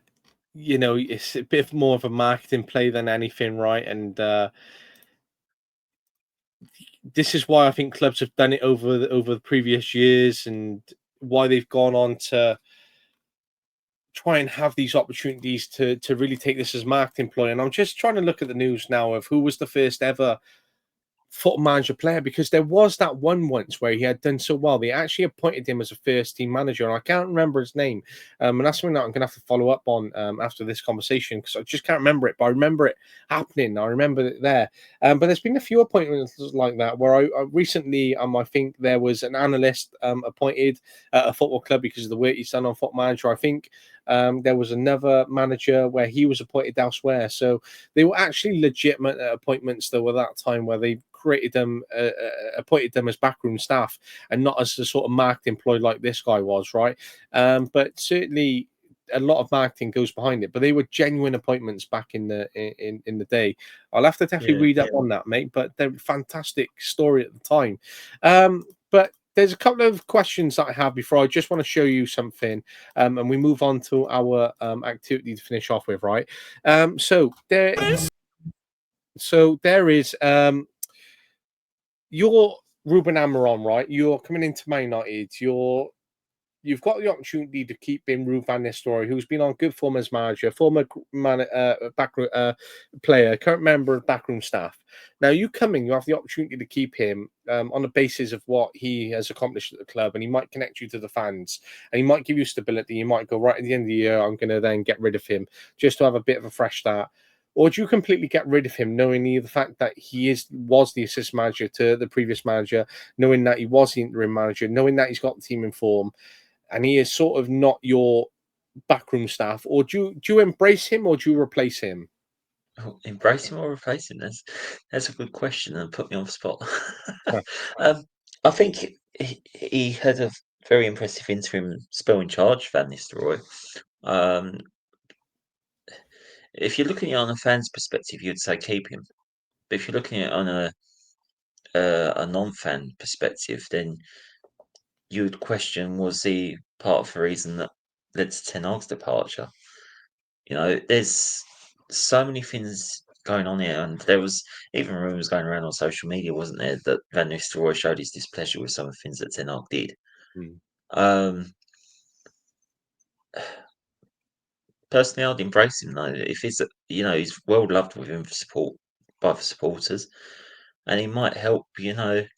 it's a bit more of a marketing play than anything, right? And this is why I think clubs have done it over the previous years, and why they've gone on to try and have these opportunities to really take this as marketing ploy. And I'm just trying to look at the news now of who was the first ever football manager player, because there was that one once where he had done so well. They actually appointed him as a first team manager, and I can't remember his name. And that's something that I'm going to have to follow up on after this conversation, because I just can't remember it. But I remember it happening. I remember it there. But there's been a few appointments like that where I recently, I think there was an analyst appointed at a football club because of the work he's done on Football Manager. I think there was another manager where he was appointed elsewhere. So they were actually legitimate appointments, though, at that time, where they created them, appointed them as backroom staff, and not as the sort of marketing ploy like this guy was, right? But certainly a lot of marketing goes behind it. But they were genuine appointments back in the day. I'll have to definitely read up on that, mate. But they're a fantastic story at the time. But there's a couple of questions that I have before I just want to show you something, and we move on to our activity to finish off with, right? So there is you're Ruben Amorim, right? You're coming into Man United. You're you've got the opportunity to keep in Ruud van Nistelrooy, who's been on good form as manager, former player, current member of backroom staff. Now you come in, you have the opportunity to keep him on the basis of what he has accomplished at the club, and he might connect you to the fans, and he might give you stability. You might go, right at the end of the year, I'm going to then get rid of him just to have a bit of a fresh start. Or do you completely get rid of him, knowing the fact that he was the assist manager to the previous manager, knowing that he was the interim manager, knowing that he's got the team in form, and he is sort of not your backroom staff? Or do you embrace him, or do you replace him? Oh, embrace him or replace him? That's a good question and put me on the spot. Huh. I think he had a very impressive interim spell in charge, Van Nistelrooy. Um, if you're looking at it on a fan's perspective, you'd say keep him. But if you're looking at it on a non-fan perspective, then you would question, was he part of the reason that led to Ten Hag's departure? There's so many things going on here, and there was even rumours going around on social media, wasn't there, that Van Nistelrooy showed his displeasure with some of the things that Ten Hag did. Mm. Um, Personally, I'd embrace him though. If he's well loved within by the supporters, and he might help, to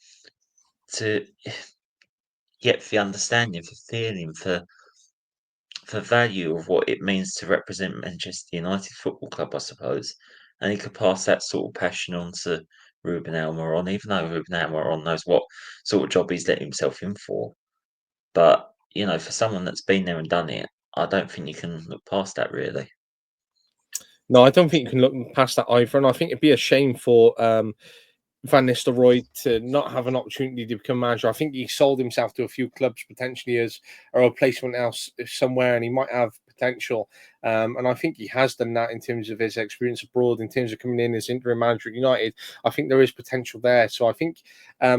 get the understanding, the feeling, the value of what it means to represent Manchester United Football Club, I suppose. And he could pass that sort of passion on to Ruben Almiron, even though Ruben Almiron knows what sort of job he's let himself in for. But, for someone that's been there and done it, I don't think you can look past that, really. No, I don't think you can look past that either. And I think it'd be a shame for Van Nistelrooy to not have an opportunity to become manager. I think he sold himself to a few clubs potentially as a replacement else somewhere, and he might have potential. And I think he has done that in terms of his experience abroad, in terms of coming in as interim manager at United. I think there is potential there. So I think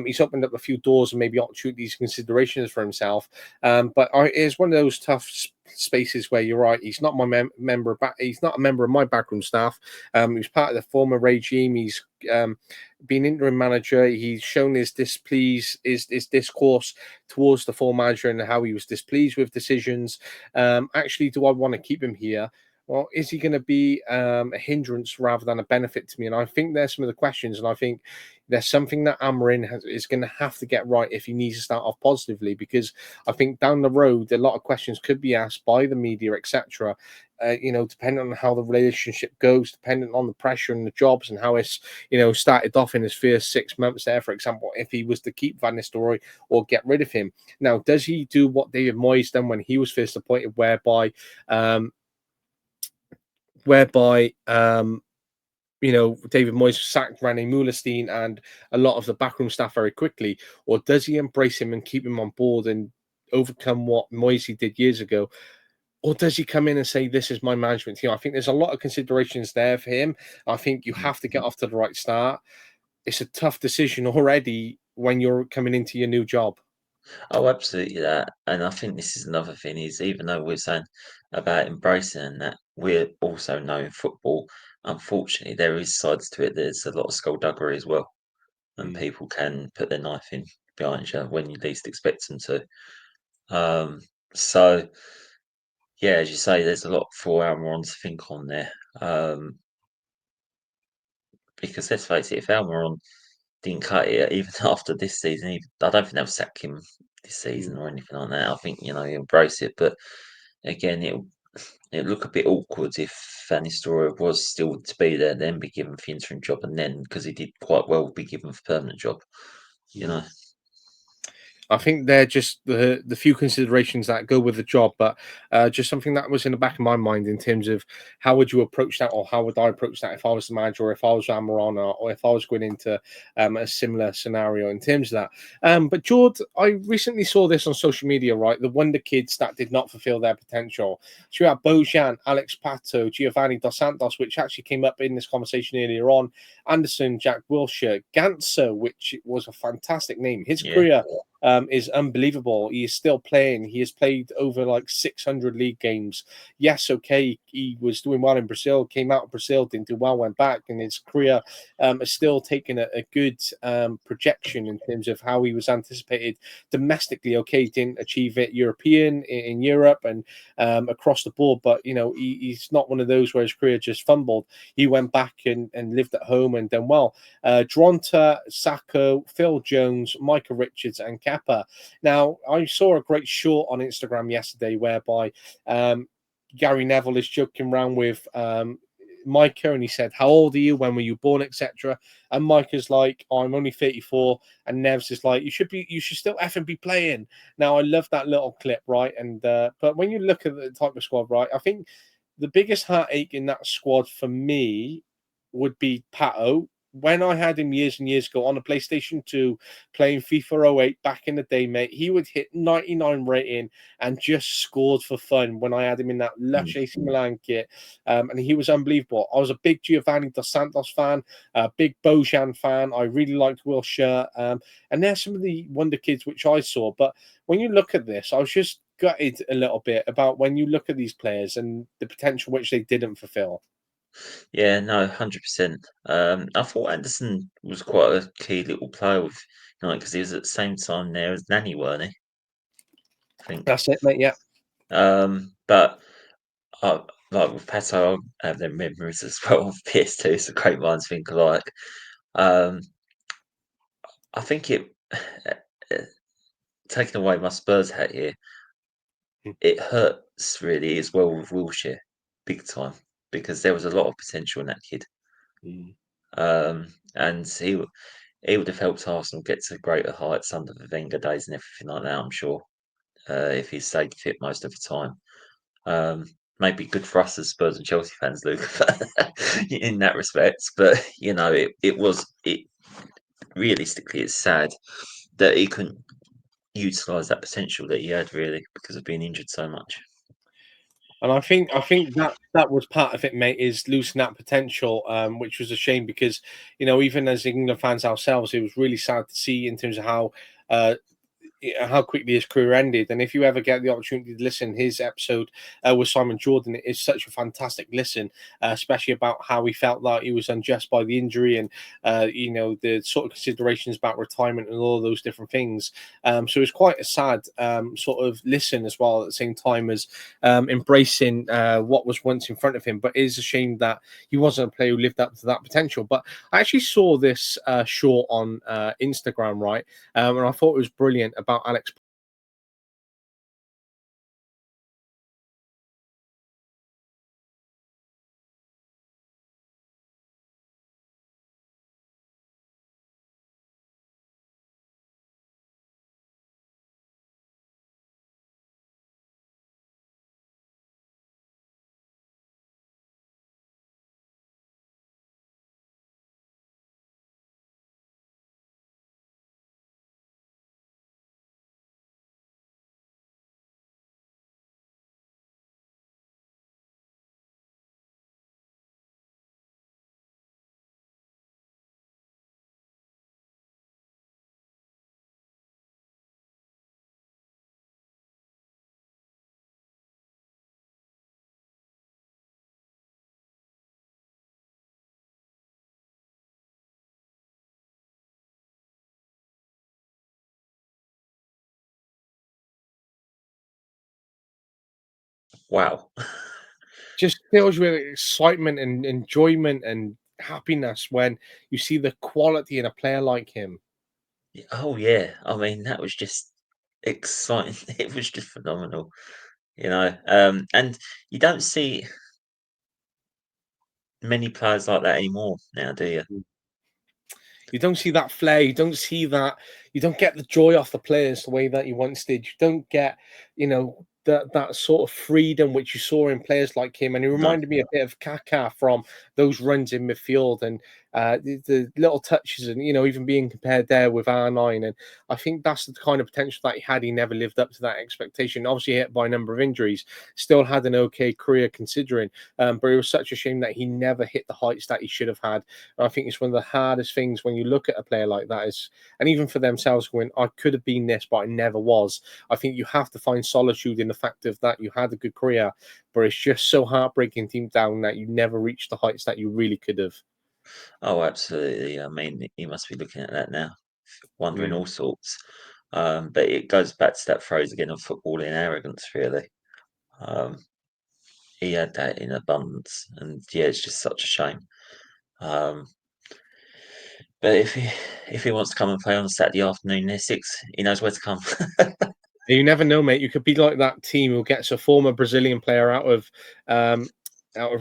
he's opened up a few doors and maybe opportunities and considerations for himself. But it's one of those tough spaces where you're right. He's not my member. He's not a member of my backroom staff. He was part of the former regime. He's been interim manager. He's shown his displease, his discourse towards the former manager and how he was displeased with decisions. Actually, do I want to keep him here? Well, is he going to be a hindrance rather than a benefit to me? And I think there's some of the questions, and I think there's something that Amorim is going to have to get right if he needs to start off positively, because I think down the road, a lot of questions could be asked by the media, etc. Depending on how the relationship goes, depending on the pressure and the jobs and how it's, started off in his first 6 months there, for example, if he was to keep Van Nistelrooy or get rid of him. Now, does he do what David Moyes done when he was first appointed, whereby David Moyes sacked Rene Moulenstein and a lot of the backroom staff very quickly? Or does he embrace him and keep him on board and overcome what Moyes did years ago? Or does he come in and say, this is my management team? I think there's a lot of considerations there for him. I think you have to get off to the right start. It's a tough decision already when you're coming into your new job. Oh, absolutely that. And I think this is another thing is, even though we're saying about embracing and that, we're also knowing football. Unfortunately, there is sides to it. There's a lot of skullduggery as well, and Mm. people can put their knife in behind you when you least expect them to. So yeah, as you say, there's a lot for Almiron to think on there. Because let's face it, if Almiron didn't cut it even after this season, I don't think they'll sack him this season Mm. or anything like that. I think you embrace it, but again, it'll look a bit awkward if Van Nistelrooy was still to be there, then be given the interim job, and then because he did quite well, be given the permanent job. You know. I think they're just the few considerations that go with the job, but just something that was in the back of my mind in terms of how would you approach that, or how would I approach that if I was the manager, or if I was Amaron, or if I was going into a similar scenario in terms of that. But George, I recently saw this on social media, right? The Wonder Kids that did not fulfill their potential. So you have Bojan, Alex Pato, Giovanni Dos Santos, which actually came up in this conversation earlier on. Anderson, Jack Wilshere, Ganso, which was a fantastic name. His Yeah. career is unbelievable. He is still playing. He has played over like 600 league games. Yes, okay, he was doing well in Brazil, came out of Brazil, didn't do well, went back, and his career has still taken a good projection in terms of how he was anticipated domestically. Okay, didn't achieve it in Europe and across the board, but he's not one of those where his career just fumbled. He went back and lived at home and done well. Dronta, Sacco, Phil Jones, Micah Richards, and Kappa. Now, I saw a great short on Instagram yesterday whereby Gary Neville is joking around with Micah, and he said, "How old are you? When were you born, etc." And Micah's like, "Oh, I'm only 34," and Nev's is like, "You should still effing be playing." Now, I love that little clip, right? And but when you look at the type of squad, right, I think the biggest heartache in that squad for me would be Pato. When I had him years and years ago on a PlayStation 2 playing FIFA 08 back in the day, mate, he would hit 99 rating and just scored for fun when I had him in that lush AC Milan kit. And he was unbelievable. I was a big Giovanni Dos Santos fan, a big Bojan fan. I really liked Wilshere. And there's some of the wonder kids which I saw. But when you look at this, I was just gutted a little bit about when you look at these players and the potential which they didn't fulfill. Yeah, no, 100%. I thought Anderson was quite a key little player with because he was at the same time there as Nani, weren't he? I think. That's it, mate. Yeah. But like with Pato, I have their memories as well of PS2. It's a great minds think alike. Um, I think taking away my Spurs hat here, it hurts really as well with Wilshere, big time, because there was a lot of potential in that kid. And he would have helped Arsenal get to greater heights under the Wenger days and everything like that, I'm sure, if he stayed fit most of the time. Maybe good for us as Spurs and Chelsea fans, Luke, in that respect. But it realistically, it's sad that he couldn't utilise that potential that he had really because of being injured so much. And I think that was part of it, mate, is losing that potential, which was a shame because even as England fans ourselves, it was really sad to see in terms of how quickly his career ended. And if you ever get the opportunity to listen, his episode with Simon Jordan, it is such a fantastic listen, especially about how he felt that he was unjust by the injury and, the sort of considerations about retirement and all those different things. So it's quite a sad sort of listen as well at the same time as embracing what was once in front of him. But it is a shame that he wasn't a player who lived up to that potential. But I actually saw this short on Instagram, right? And I thought it was brilliant about Alex. Wow. Just fills you with excitement and enjoyment and happiness when you see the quality in a player like him. Oh yeah. I mean, that was just exciting. It was just phenomenal. And you don't see many players like that anymore now, do you? You don't see that flair. You don't see that. You don't get the joy off the players the way that you once did. You don't get, that sort of freedom which you saw in players like him. And he No. reminded me a bit of Kaká from those runs in midfield. And the little touches, and even being compared there with R9, and I think that's the kind of potential that he had. He never lived up to that expectation. Obviously, hit by a number of injuries, still had an okay career considering. But it was such a shame that he never hit the heights that he should have had. And I think it's one of the hardest things when you look at a player like that is, and even for themselves, going, I could have been this, but I never was. I think you have to find solitude in the fact of that you had a good career, but it's just so heartbreaking deep down that you never reached the heights that you really could have. Oh, absolutely. I mean, you must be looking at that now, wondering all sorts. But it goes back to that phrase again of footballing arrogance, really. Um, he had that in abundance, and yeah, it's just such a shame. Um, but if he wants to come and play on a Saturday afternoon near 6, he knows where to come. You never know, mate. You could be like that team who gets a former Brazilian player out of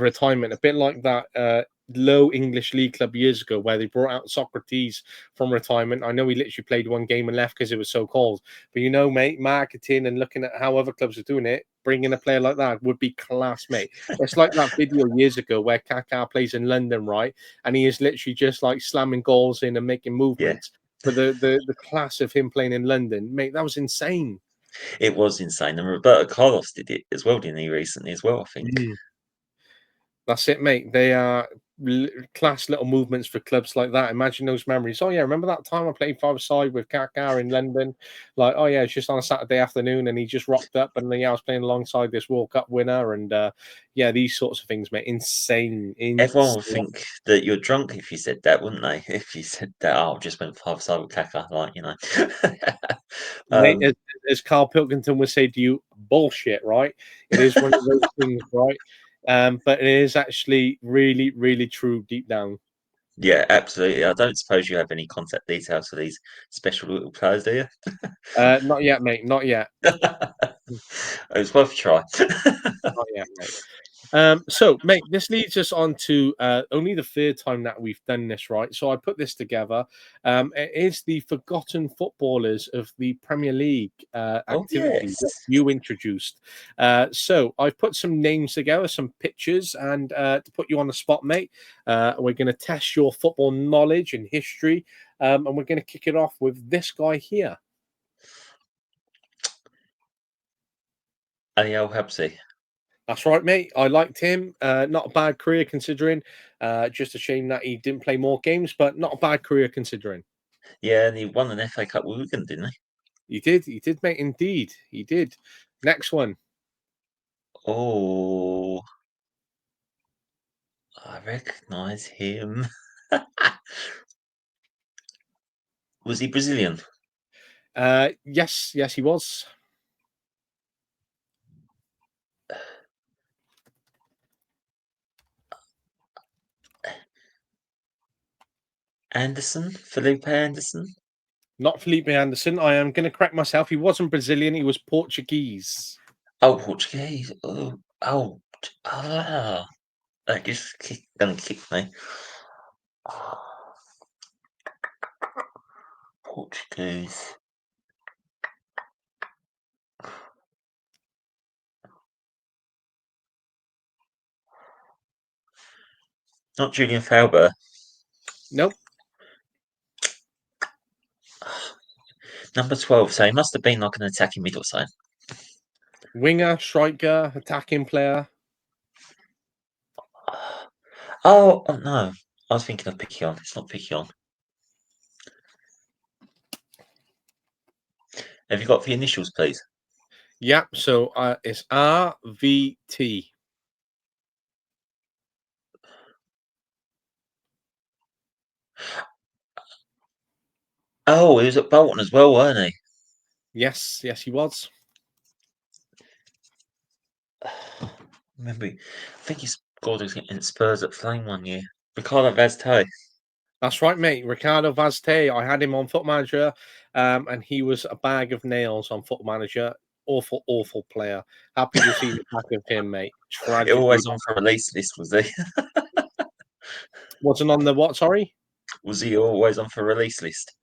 retirement, a bit like that low English league club years ago where they brought out Socrates from retirement. I know he literally played one game and left because it was so cold. But mate, marketing and looking at how other clubs are doing it, bringing a player like that would be class, mate. It's like that video years ago where Kaká plays in London, right? And he is literally just like slamming goals in and making Yeah, movements. But the class of him playing in London, mate, that was insane. it was insane. And Roberto Carlos did it as well, didn't he, recently as well, I think. That's it, mate. They are class little movements for clubs like that. Imagine those memories. Oh yeah, remember that time I played five-a-side with Kaká in London? Like, oh yeah, it's just on a Saturday afternoon, and he just rocked up, and then I was playing alongside this World Cup winner, and yeah, these sorts of things, mate. Insane, Everyone would insane. think that you're drunk if you said that, wouldn't they? If you said that, oh, I just went 5-side with Kaká, like, Mate, um, as Carl Pilkington would say to you, bullshit, right? It is one of those things, right? But it is actually really, really true deep down. yeah, absolutely. I don't suppose you have any contact details for these special little players, do you? Not yet, mate. Not yet. It was worth a try. Not yet, mate. So, mate, this leads us on to only the third time that we've done this, right? So I put this together. It is the forgotten footballers of the Premier League Oh, activity yes. that you introduced. So I've put some names together, some pictures, and to put you on the spot, mate, we're going to test your football knowledge and history, and we're going to kick it off with this guy here. Ariel Habsi. That's right, mate. I liked him. Not a bad career considering. Just a shame that he didn't play more games, but not a bad career considering. Yeah, and he won an FA Cup with Wigan, didn't He did, mate. Indeed, he did. Next one. he? Oh, I recognise him. Was he Brazilian? Yes, yes, he was. Anderson? Felipe Anderson? Not Felipe Anderson. I am going to correct myself. He wasn't Brazilian. He was Portuguese. Oh, Portuguese. That just gonna kick me. Portuguese. Not Julian Felber. Nope. Number 12. So he must have been like an attacking middle side. Winger, striker, attacking player. Oh, no. I was thinking of Piquion. It's not Piquion. Have you got the initials, please? Yep. So it's RVT. Oh, he was at Bolton as well, weren't he? Yes, yes, he was. Remember, I think he scored against Spurs at Flame one year. Ricardo Vazte. That's right, mate. Ricardo Vazte. I had him on Foot Manager, and he was a bag of nails on Foot Manager. Awful, awful player. Happy to see the back of him, mate. Tragically, Always on for release list, was he? wasn't on the what? Sorry. Was he always on for release list?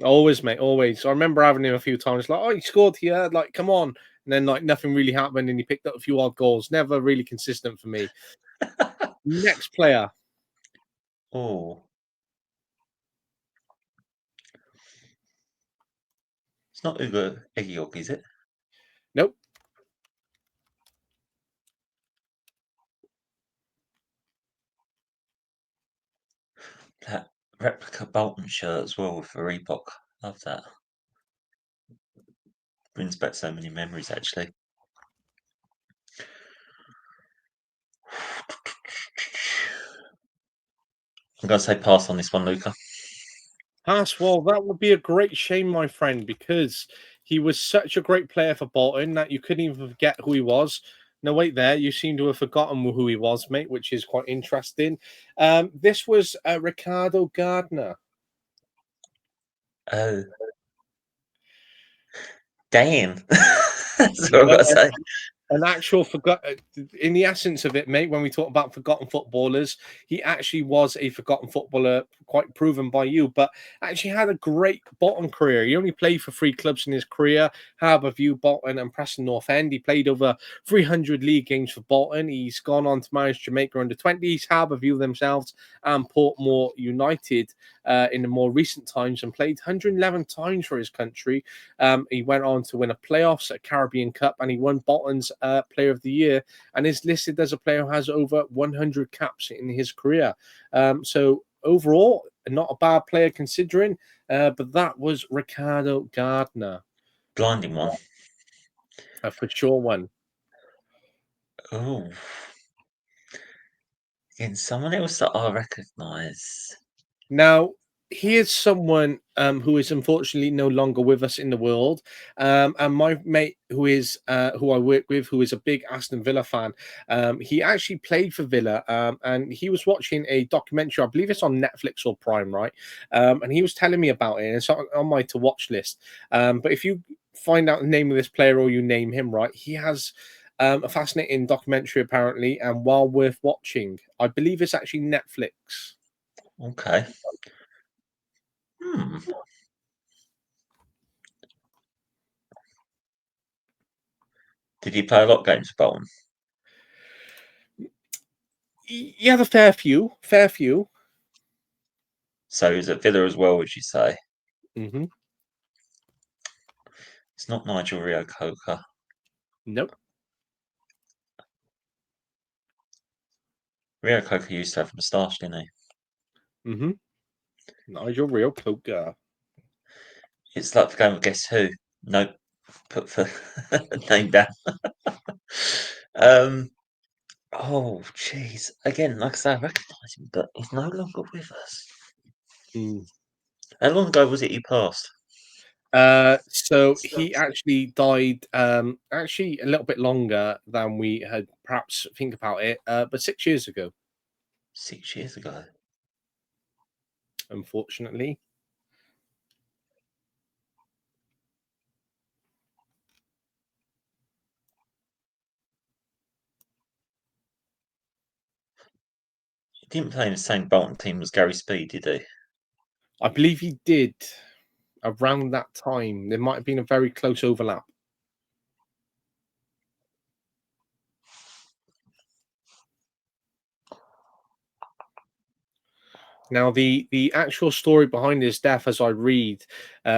Always, mate. Always. I remember having him a few times. Like, oh, he scored here. Like, come on. And then like nothing really happened, and he picked up a few odd goals. Never really consistent for me. Next player. Oh. not Ugo Egiog, is it? Nope. That replica Bolton shirt as well with the Reebok. Love that. Brings back so many memories, actually. I'm going to say pass on this one, Luca. Pass. Well, that would be a great shame, my friend, because he was such a great player for Bolton that you couldn't even forget who he was. No, wait there. You seem to have forgotten who he was, mate, which is quite interesting. This was Ricardo Gardner. Oh. Damn. That's what I've got to say. An actual in the essence of it, mate, when we talk about forgotten footballers, he actually was a forgotten footballer, quite proven by you, but actually had a great Bolton career. He only played for 3 clubs in his career: Harbourview, Bolton, and Preston North End. He played over 300 league games for Bolton. He's gone on to manage Jamaica under 20s, Harbourview themselves, and Portmore United in the more recent times, and played 111 times for his country. He went on to win a playoffs, a Caribbean Cup, and he won Bolton's Player of the Year, and is listed as a player who has over 100 caps in his career. So overall, not a bad player considering, but that was Ricardo Gardner. Blinding one. For sure one. Oh. Again, someone else that I recognise. Now, here's someone who is unfortunately no longer with us in the world. And my mate, who I work with, who is a big Aston Villa fan, he actually played for Villa, and he was watching a documentary. I believe it's on Netflix or Prime, right? And he was telling me about it, and it's on my to watch list. But if you find out the name of this player or you name him right, he has a fascinating documentary apparently, and well worth watching. I believe it's actually Netflix. Okay. Did he play a lot of games for Bolton? He had a fair few. So he's at Villa as well, would you say? Mm-hmm. It's not Nigel Rio-Coker. Nope. Rio-Coker used to have a moustache, didn't he? Mm-hmm. Nigel Rio-Coker. It's like the game of Guess Who. Nope. Put the name down. Oh, jeez. Again, like I say, I recognise him, but he's no longer with us. How long ago was it he passed? So he actually died actually a little bit longer than we had perhaps think about it, but 6 years ago, 6 years ago. unfortunately. He didn't play in the same Bolton team as Gary Speed, did he? I believe he did around that time. There might have been a very close overlap. Now, the actual story behind his death, as I read,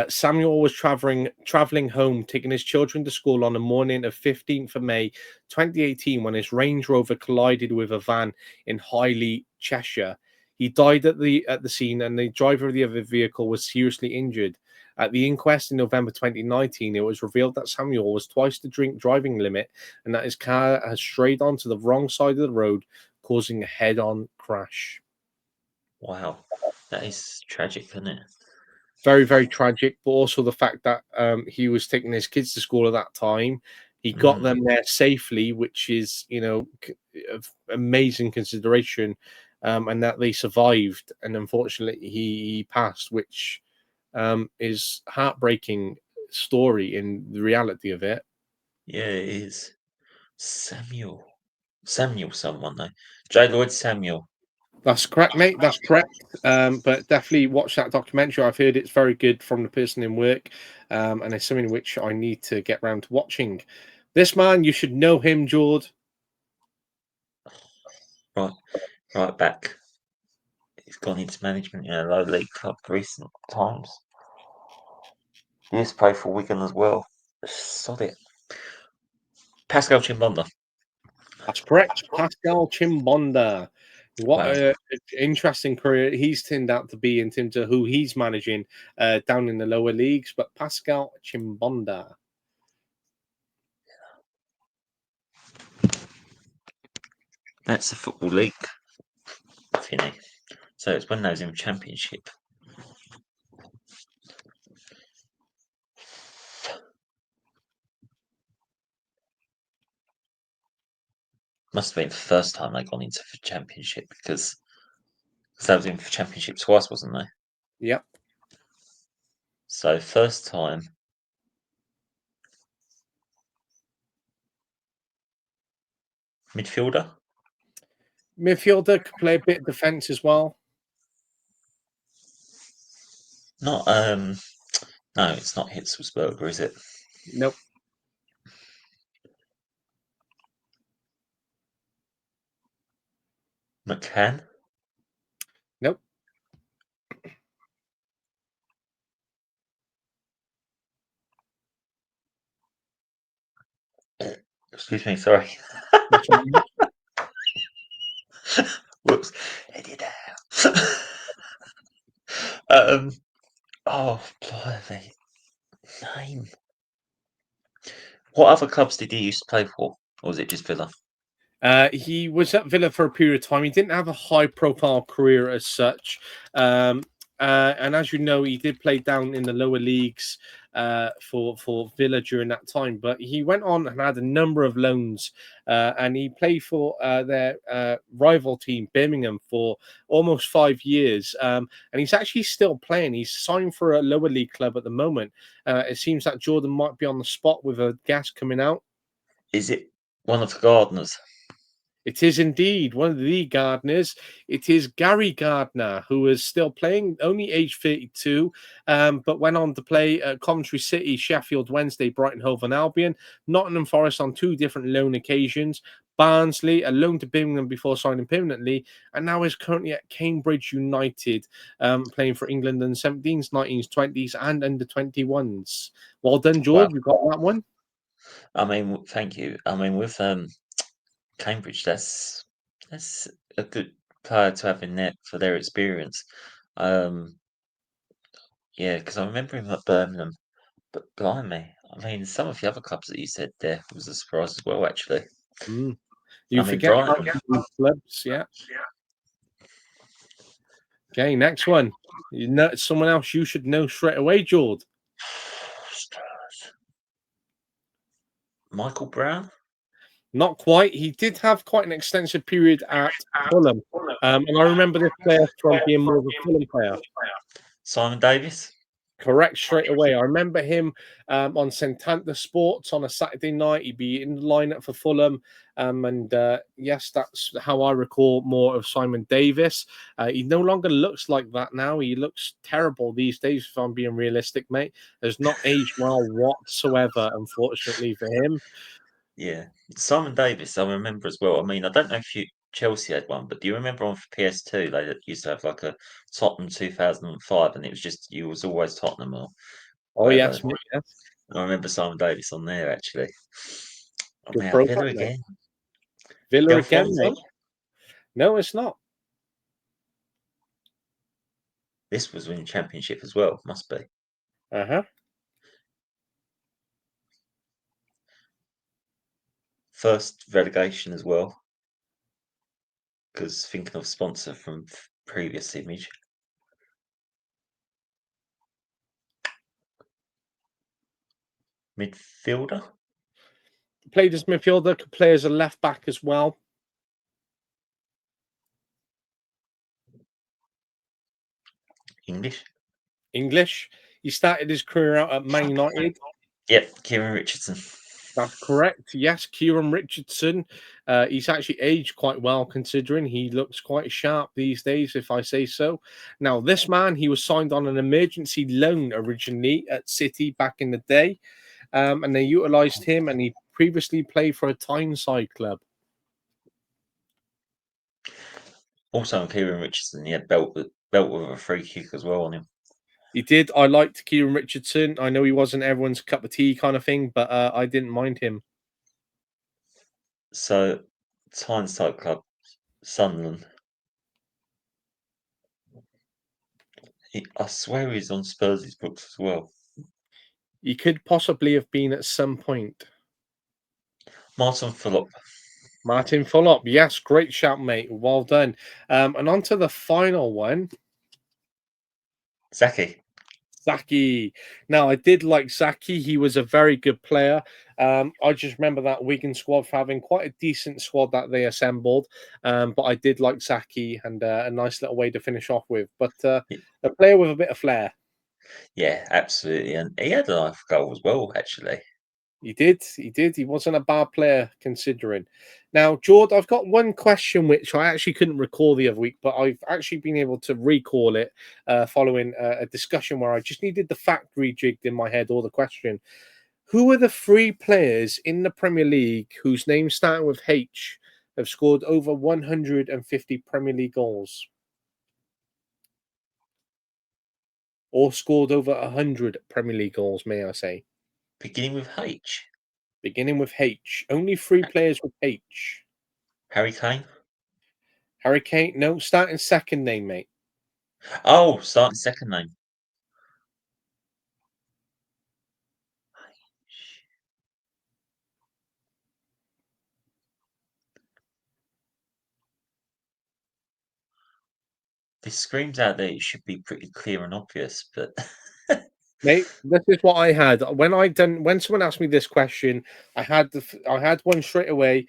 Samuel was traveling home, taking his children to school on the morning of 15th of May, 2018, when his Range Rover collided with a van in Highley, Cheshire. He died at the scene, and the driver of the other vehicle was seriously injured. At the inquest in November 2019, it was revealed that Samuel was twice the drink driving limit, and that his car has strayed onto the wrong side of the road, causing a head-on crash. Wow. That is tragic, isn't it? Very, very tragic, but also the fact that he was taking his kids to school at that time. He got them there safely, which is, of amazing consideration, and that they survived. And unfortunately, he passed, which is heartbreaking story in the reality of it. Yeah, it is. Samuel. Samuel someone, though. J. Lloyd Samuel. That's correct, mate. That's correct. But definitely watch that documentary. I've heard it's very good from the person in work, and it's something which I need to get round to watching. This man, you should know him, Jord. Right back. He's gone into management in a low league club recent times. He used to play for Wigan as well. Sod it. Pascal Chimbonda. That's correct. Pascal Chimbonda. What Wow. a interesting career he's turned out to be in terms of who he's managing down in the lower leagues. But Pascal Chimbonda. That's the Football League. Finny. So it's when they was in Championship. Must have been the first time they gone into the Championship because they was in the Championship twice, wasn't they? Yep. So first time. Midfielder? Midfielder could play a bit of defence as well. Not no, it's not Hitzelsberger, is it? Nope. McCann? Nope. Excuse me, sorry. That's right. Whoops. Edit out. Oh, blimey. Name. What other clubs did he used to play for? Or was it just Villa? He was at Villa for a period of time. He didn't have a high-profile career as such, and as you know, he did play down in the lower leagues for Villa during that time. But he went on and had a number of loans, and he played for their rival team, Birmingham, for almost 5 years. And he's actually still playing. He's signed for a lower league club at the moment. It seems that Jordan might be on the spot with a gas coming out. Is it one of the gardeners? It is indeed one of the gardeners. It is Gary Gardner, who is still playing, only age 32, but went on to play at Coventry City, Sheffield Wednesday, Brighton Hove and Albion, Nottingham Forest on 2 different loan occasions, Barnsley, a loan to Birmingham before signing permanently, and now is currently at Cambridge United, playing for England in 17s, 19s, 20s, and under 21s. Well done, George. Wow. You got that one. I mean, thank you. I mean, with Cambridge, that's a good player to have in there for their experience. Yeah, because I remember him at Birmingham, but blimey, I mean, some of the other clubs that you said there was a surprise as well, actually. You I mean, forget how Brighton. many clubs, yeah. Okay, next one. You know, someone else you should know straight away, George. Michael Brown? Not quite. He did have quite an extensive period at Fulham. And I remember this player from being more of a Fulham player. Simon Davis? Correct straight away. I remember him on Santanta Sports on a Saturday night. He'd be in the lineup for Fulham. And yes, that's how I recall more of Simon Davis. He no longer looks like that now. He looks terrible these days, if I'm being realistic, mate. Has not aged well whatsoever, unfortunately for him. Yeah. Simon Davis, I remember as well. I mean, I don't know if Chelsea had one, but do you remember on PS2 they used to have like a Tottenham 2005 and it was just you was always Tottenham or Oh, whatever. yes, mate, yes. I remember Simon Davis on there actually. Oh Good man, Villa profile, mate. again. Villa again, Gelfonte? mate. No, it's not. This was in Championship as well, must be. Uh-huh. First relegation as well. Because thinking of sponsor from previous image. Midfielder? Played as midfielder, could play as a left back as well. English? English. He started his career out at Man United. Yep, Kieran Richardson. That's correct. Yes, Kieran Richardson. He's actually aged quite well considering he looks quite sharp these days, if I say so. Now, this man, he was signed on an emergency loan originally at City back in the day, and they utilised him, and he previously played for a Tyneside club. Also on Kieran Richardson, he had belt with a free kick as well on him. He did. I liked Kieran Richardson. I know he wasn't everyone's cup of tea kind of thing, but I didn't mind him. So, Tyneside Club, Sunderland. I swear he's on Spurs' books as well. He could possibly have been at some point. Martin Phillip. Martin Fulop. Yes, great shout, mate. Well done. And on to the final one. Zaki. Zaki. Now, I did like Zaki. He was a very good player. I just remember that Wigan squad for having quite a decent squad that they assembled. But I did like Zaki and a nice little way to finish off with. But a player with a bit of flair. Yeah, absolutely. And he had a nice goal as well, actually. He did. He did. He wasn't a bad player considering. Now, Jord, I've got one question which I actually couldn't recall the other week, but I've actually been able to recall it following a discussion where I just needed the fact rejigged in my head or the question. Who are the three players in the Premier League whose names starting with H have scored over 150 Premier League goals? Or scored over 100 Premier League goals, may I say? Beginning with H. Beginning with H. Only three players with H. Harry Kane. Harry Kane, no, starting second name, mate. Oh, starting second name. This screams out that it should be pretty clear and obvious, but Mate, this is what I had when someone asked me this question. I had one straight away,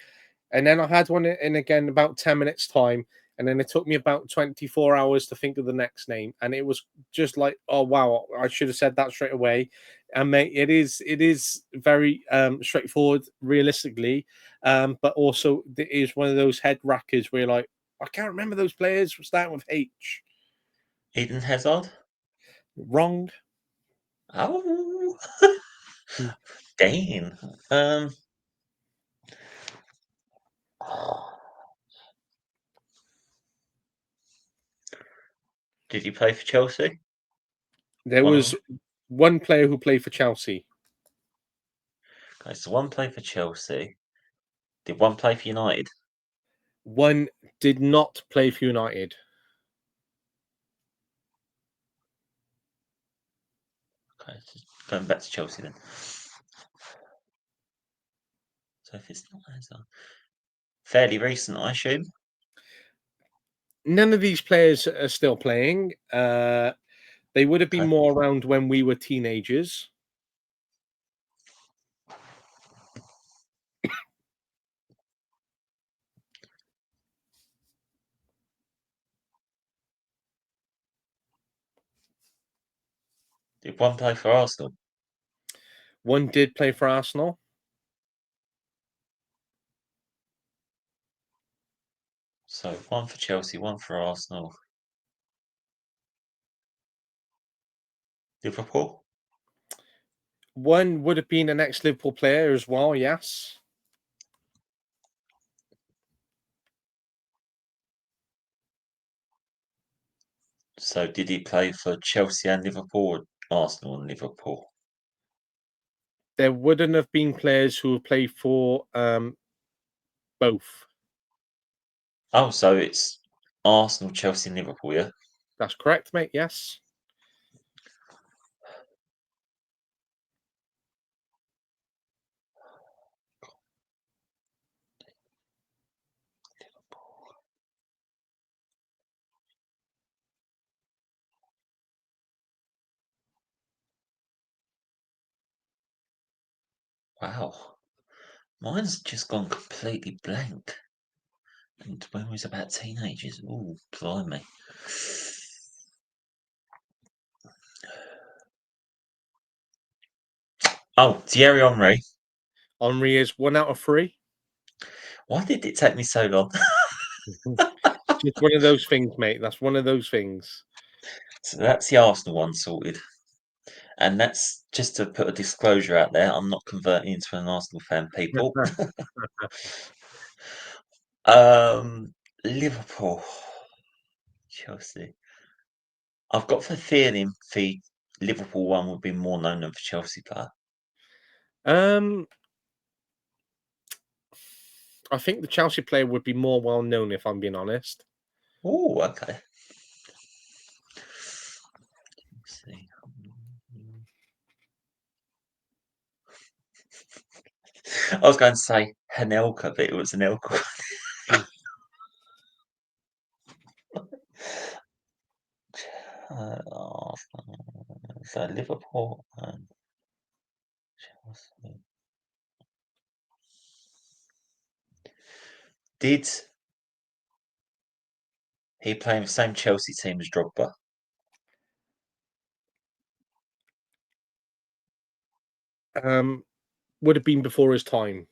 and then I had one in again about 10 minutes time, and then it took me about 24 hours to think of the next name, and it was just like, oh wow, I should have said that straight away. And mate, it is very straightforward, realistically, but also it is one of those head rackers where you're like, I can't remember those players starting with H. Eden Hazard. Wrong. Oh, Dane. Did he play for Chelsea? There One of was them. one player who played for Chelsea. Okay, so one played for Chelsea. Did one play for United? One did not play for United. Okay, so going back to Chelsea then. So if it's not Hazard, fairly recent, I assume. None of these players are still playing. They would have been Okay. more around when we were teenagers. Did one play for Arsenal? One did play for Arsenal. So one for Chelsea, one for Arsenal. Liverpool? One would have been an ex-Liverpool player as well, yes. So did he play for Chelsea and Liverpool or Arsenal and Liverpool? There wouldn't have been players who have played for both. Oh, so it's Arsenal, Chelsea, and Liverpool, yeah? That's correct, mate, yes. Wow. Mine's just gone completely blank. And when we was about teenagers, ooh, blimey. Oh, Thierry Henry. Henri is 1 out of 3. Why did it take me so long? Just one of those things, mate. That's one of those things. So that's the Arsenal one sorted. And that's just to put a disclosure out there. I'm not converting into an Arsenal fan, people. Liverpool, Chelsea. I've got the feeling the Liverpool one would be more known than the Chelsea player. I think the Chelsea player would be more well known, if I'm being honest. Oh, okay. Let's see. I was going to say Hanelka, but it was Anelka. So Liverpool and Chelsea. Did he play in the same Chelsea team as Drogba? Would have been before his time.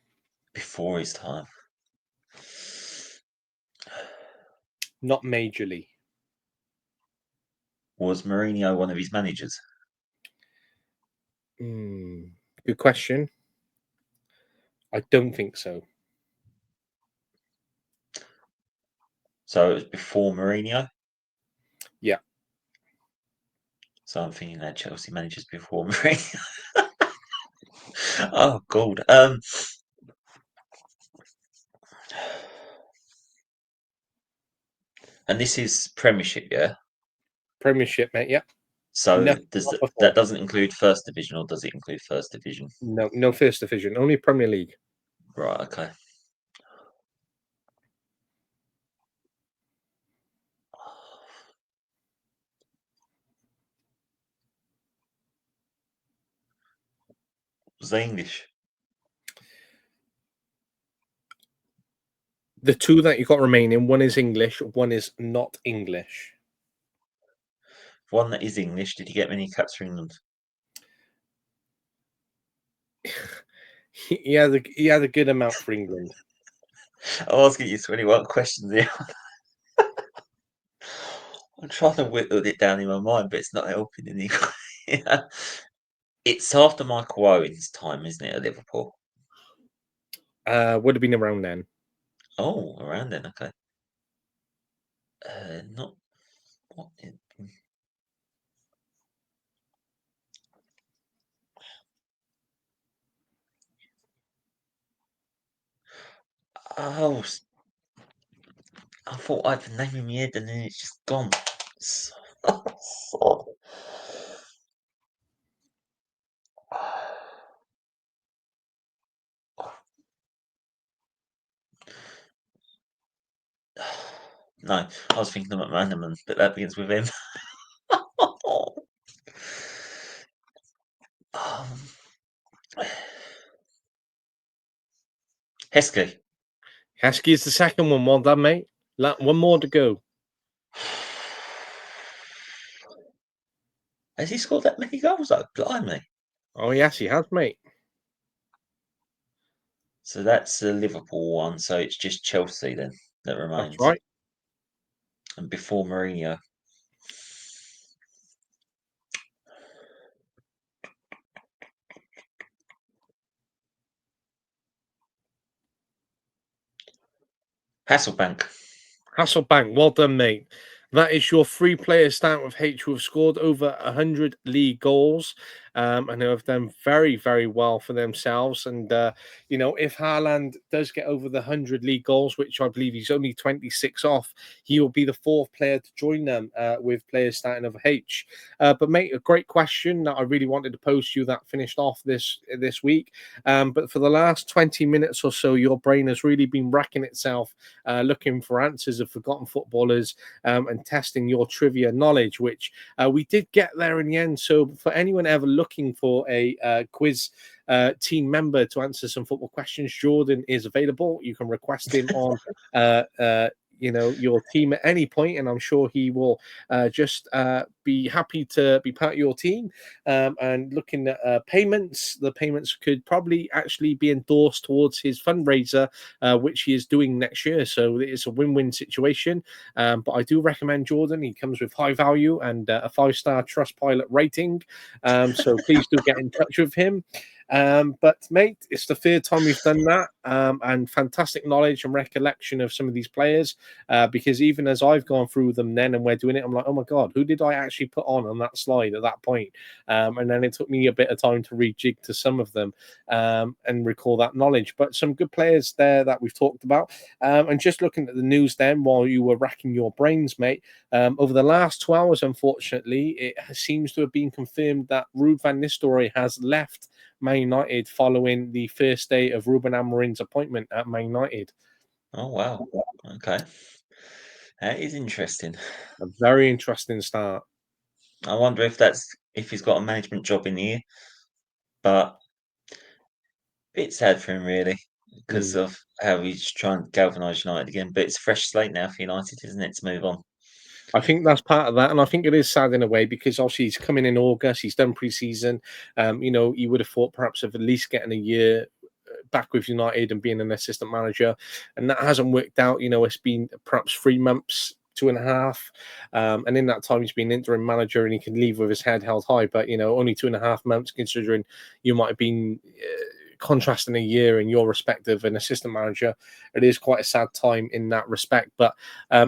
Before his time. Not majorly. Was Mourinho one of his managers? Good question. I don't think so. So it was before Mourinho? Yeah. So I'm thinking that Chelsea managers before Mourinho. Oh, God. And this is Premiership, yeah? Premiership, mate. Yeah. So Nothing that doesn't include First Division, or does it include First Division? No First Division. Only Premier League. Right, okay. Was they English? The two that you got remaining, one is English, one is not English. One that is English, did he get many caps for England? He had a good amount for England. I'm asking you 21 questions here. I'm trying to whittle it down in my mind, but it's not helping any. Yeah. It's after Michael Owen's time, isn't it, at Liverpool? Would have been around then. Oh, around then, okay. Not what? Oh, I thought I had the name in my head and then it's just gone. No, I was thinking about Manneman, but that begins with M. Heskey. Heskey is the second one. Well done, mate. One more to go. Has he scored that many goals though? Blimey. Oh, yes, he has, mate. So that's the Liverpool one. So it's just Chelsea then that remains. That's right. And before Mourinho. Hasselbank. Hasselbank, well done, mate. That is your three players starting with H who have scored over 100 league goals and who have done very, very well for themselves. And, if Haaland does get over the 100 league goals, which I believe he's only 26 off, he will be the fourth player to join them with players starting over H. But, mate, a great question that I really wanted to pose to you that finished off this week. But for the last 20 minutes or so, your brain has really been racking itself looking for answers of forgotten footballers and testing your trivia knowledge, which we did get there in the end. So for anyone ever looking for a quiz team member to answer some football questions, Jordan is available. You can request him on your team at any point, and I'm sure he will just be happy to be part of your team. And looking at payments, the payments could probably actually be endorsed towards his fundraiser, which he is doing next year. So it's a win-win situation. But I do recommend Jordan. He comes with high value and a 5-star Trustpilot rating. So please do get in touch with him. But mate, it's the third time we've done that, and fantastic knowledge and recollection of some of these players. Because even as I've gone through them then and we're doing it, I'm like, oh my god, who did I actually put on that slide at that point? And then it took me a bit of time to rejig to some of them and recall that knowledge. But some good players there that we've talked about. And just looking at the news then while you were racking your brains, mate, over the last 2 hours, unfortunately, it seems to have been confirmed that Ruud van Nistelrooy has left Man United following the first day of Ruben Amorim's appointment at Man United. Oh, wow. Okay. That is interesting. A very interesting start. I wonder if he's got a management job in here, but bit sad for him really because Mm. of how he's trying to galvanise United again. But it's a fresh slate now for United, isn't it, to move on? I think that's part of that, and I think it is sad in a way because obviously he's coming in August. He's done pre-season. You would have thought perhaps of at least getting a year back with United and being an assistant manager, and that hasn't worked out. It's been perhaps 3 months, 2.5, and in that time he's been interim manager and he can leave with his head held high. But only 2.5 months, considering you might have been contrasting a year in your respective an assistant manager. It is quite a sad time in that respect. But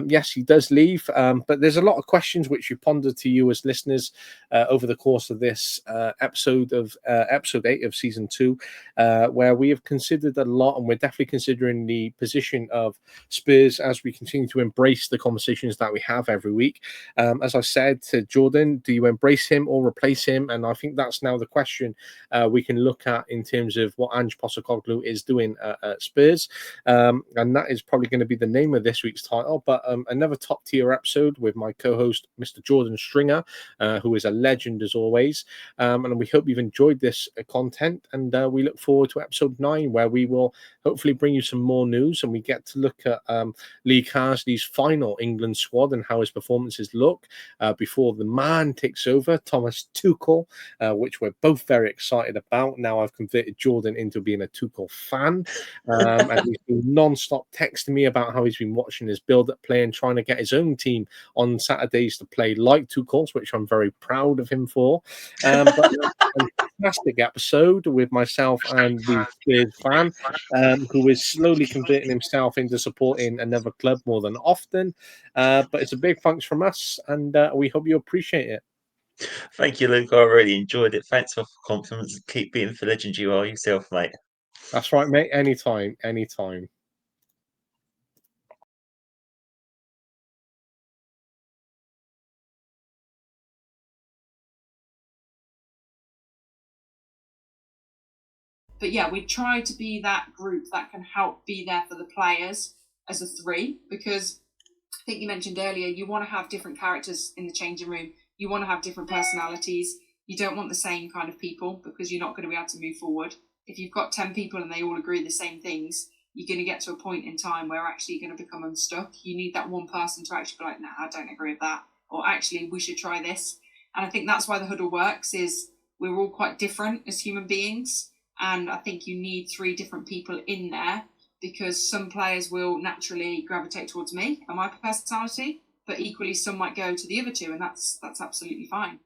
yes, he does leave. But there's a lot of questions which you pondered to you as listeners over the course of this episode 8 of season 2, where we have considered a lot, and we're definitely considering the position of Spurs as we continue to embrace the conversations that we have every week. As I said to Jordan, do you embrace him or replace him? And I think that's now the question we can look at in terms of what Ange Postecoglou is doing at Spurs. And that is probably going to be the name of this week's title. But another top tier episode with my co-host, Mr. Jordan Stringer, who is a legend as always. And we hope you've enjoyed this content. And we look forward to episode 9, where we will hopefully bring you some more news and we get to look at Lee Carsley's final England squad and how his performances look before the man takes over, Thomas Tuchel, which we're both very excited about. Now I've converted Jordan into being a Tuchel fan, and he's been non-stop texting me about how he's been watching his build-up play and trying to get his own team on Saturdays to play like Tuchel's, which I'm very proud of him for. But a fantastic episode with myself and the Spurs fan, who is slowly converting himself into supporting another club more than often. But it's a big thanks from us, and we hope you appreciate it. Thank you, Luke. I really enjoyed it. Thanks for the compliments. Keep being the legend you are yourself, mate. That's right, mate. Anytime, anytime. But yeah, we try to be that group that can help be there for the players as a 3, because I think you mentioned earlier, you want to have different characters in the changing room. You want to have different personalities. You don't want the same kind of people, because you're not going to be able to move forward. If you've got 10 people and they all agree the same things, you're going to get to a point in time where actually you're going to become unstuck. You need that one person to actually be like, nah, I don't agree with that. Or actually, we should try this. And I think that's why the huddle works, is we're all quite different as human beings. And I think you need 3 different people in there, because some players will naturally gravitate towards me and my personality, but equally some might go to the other 2, and that's absolutely fine.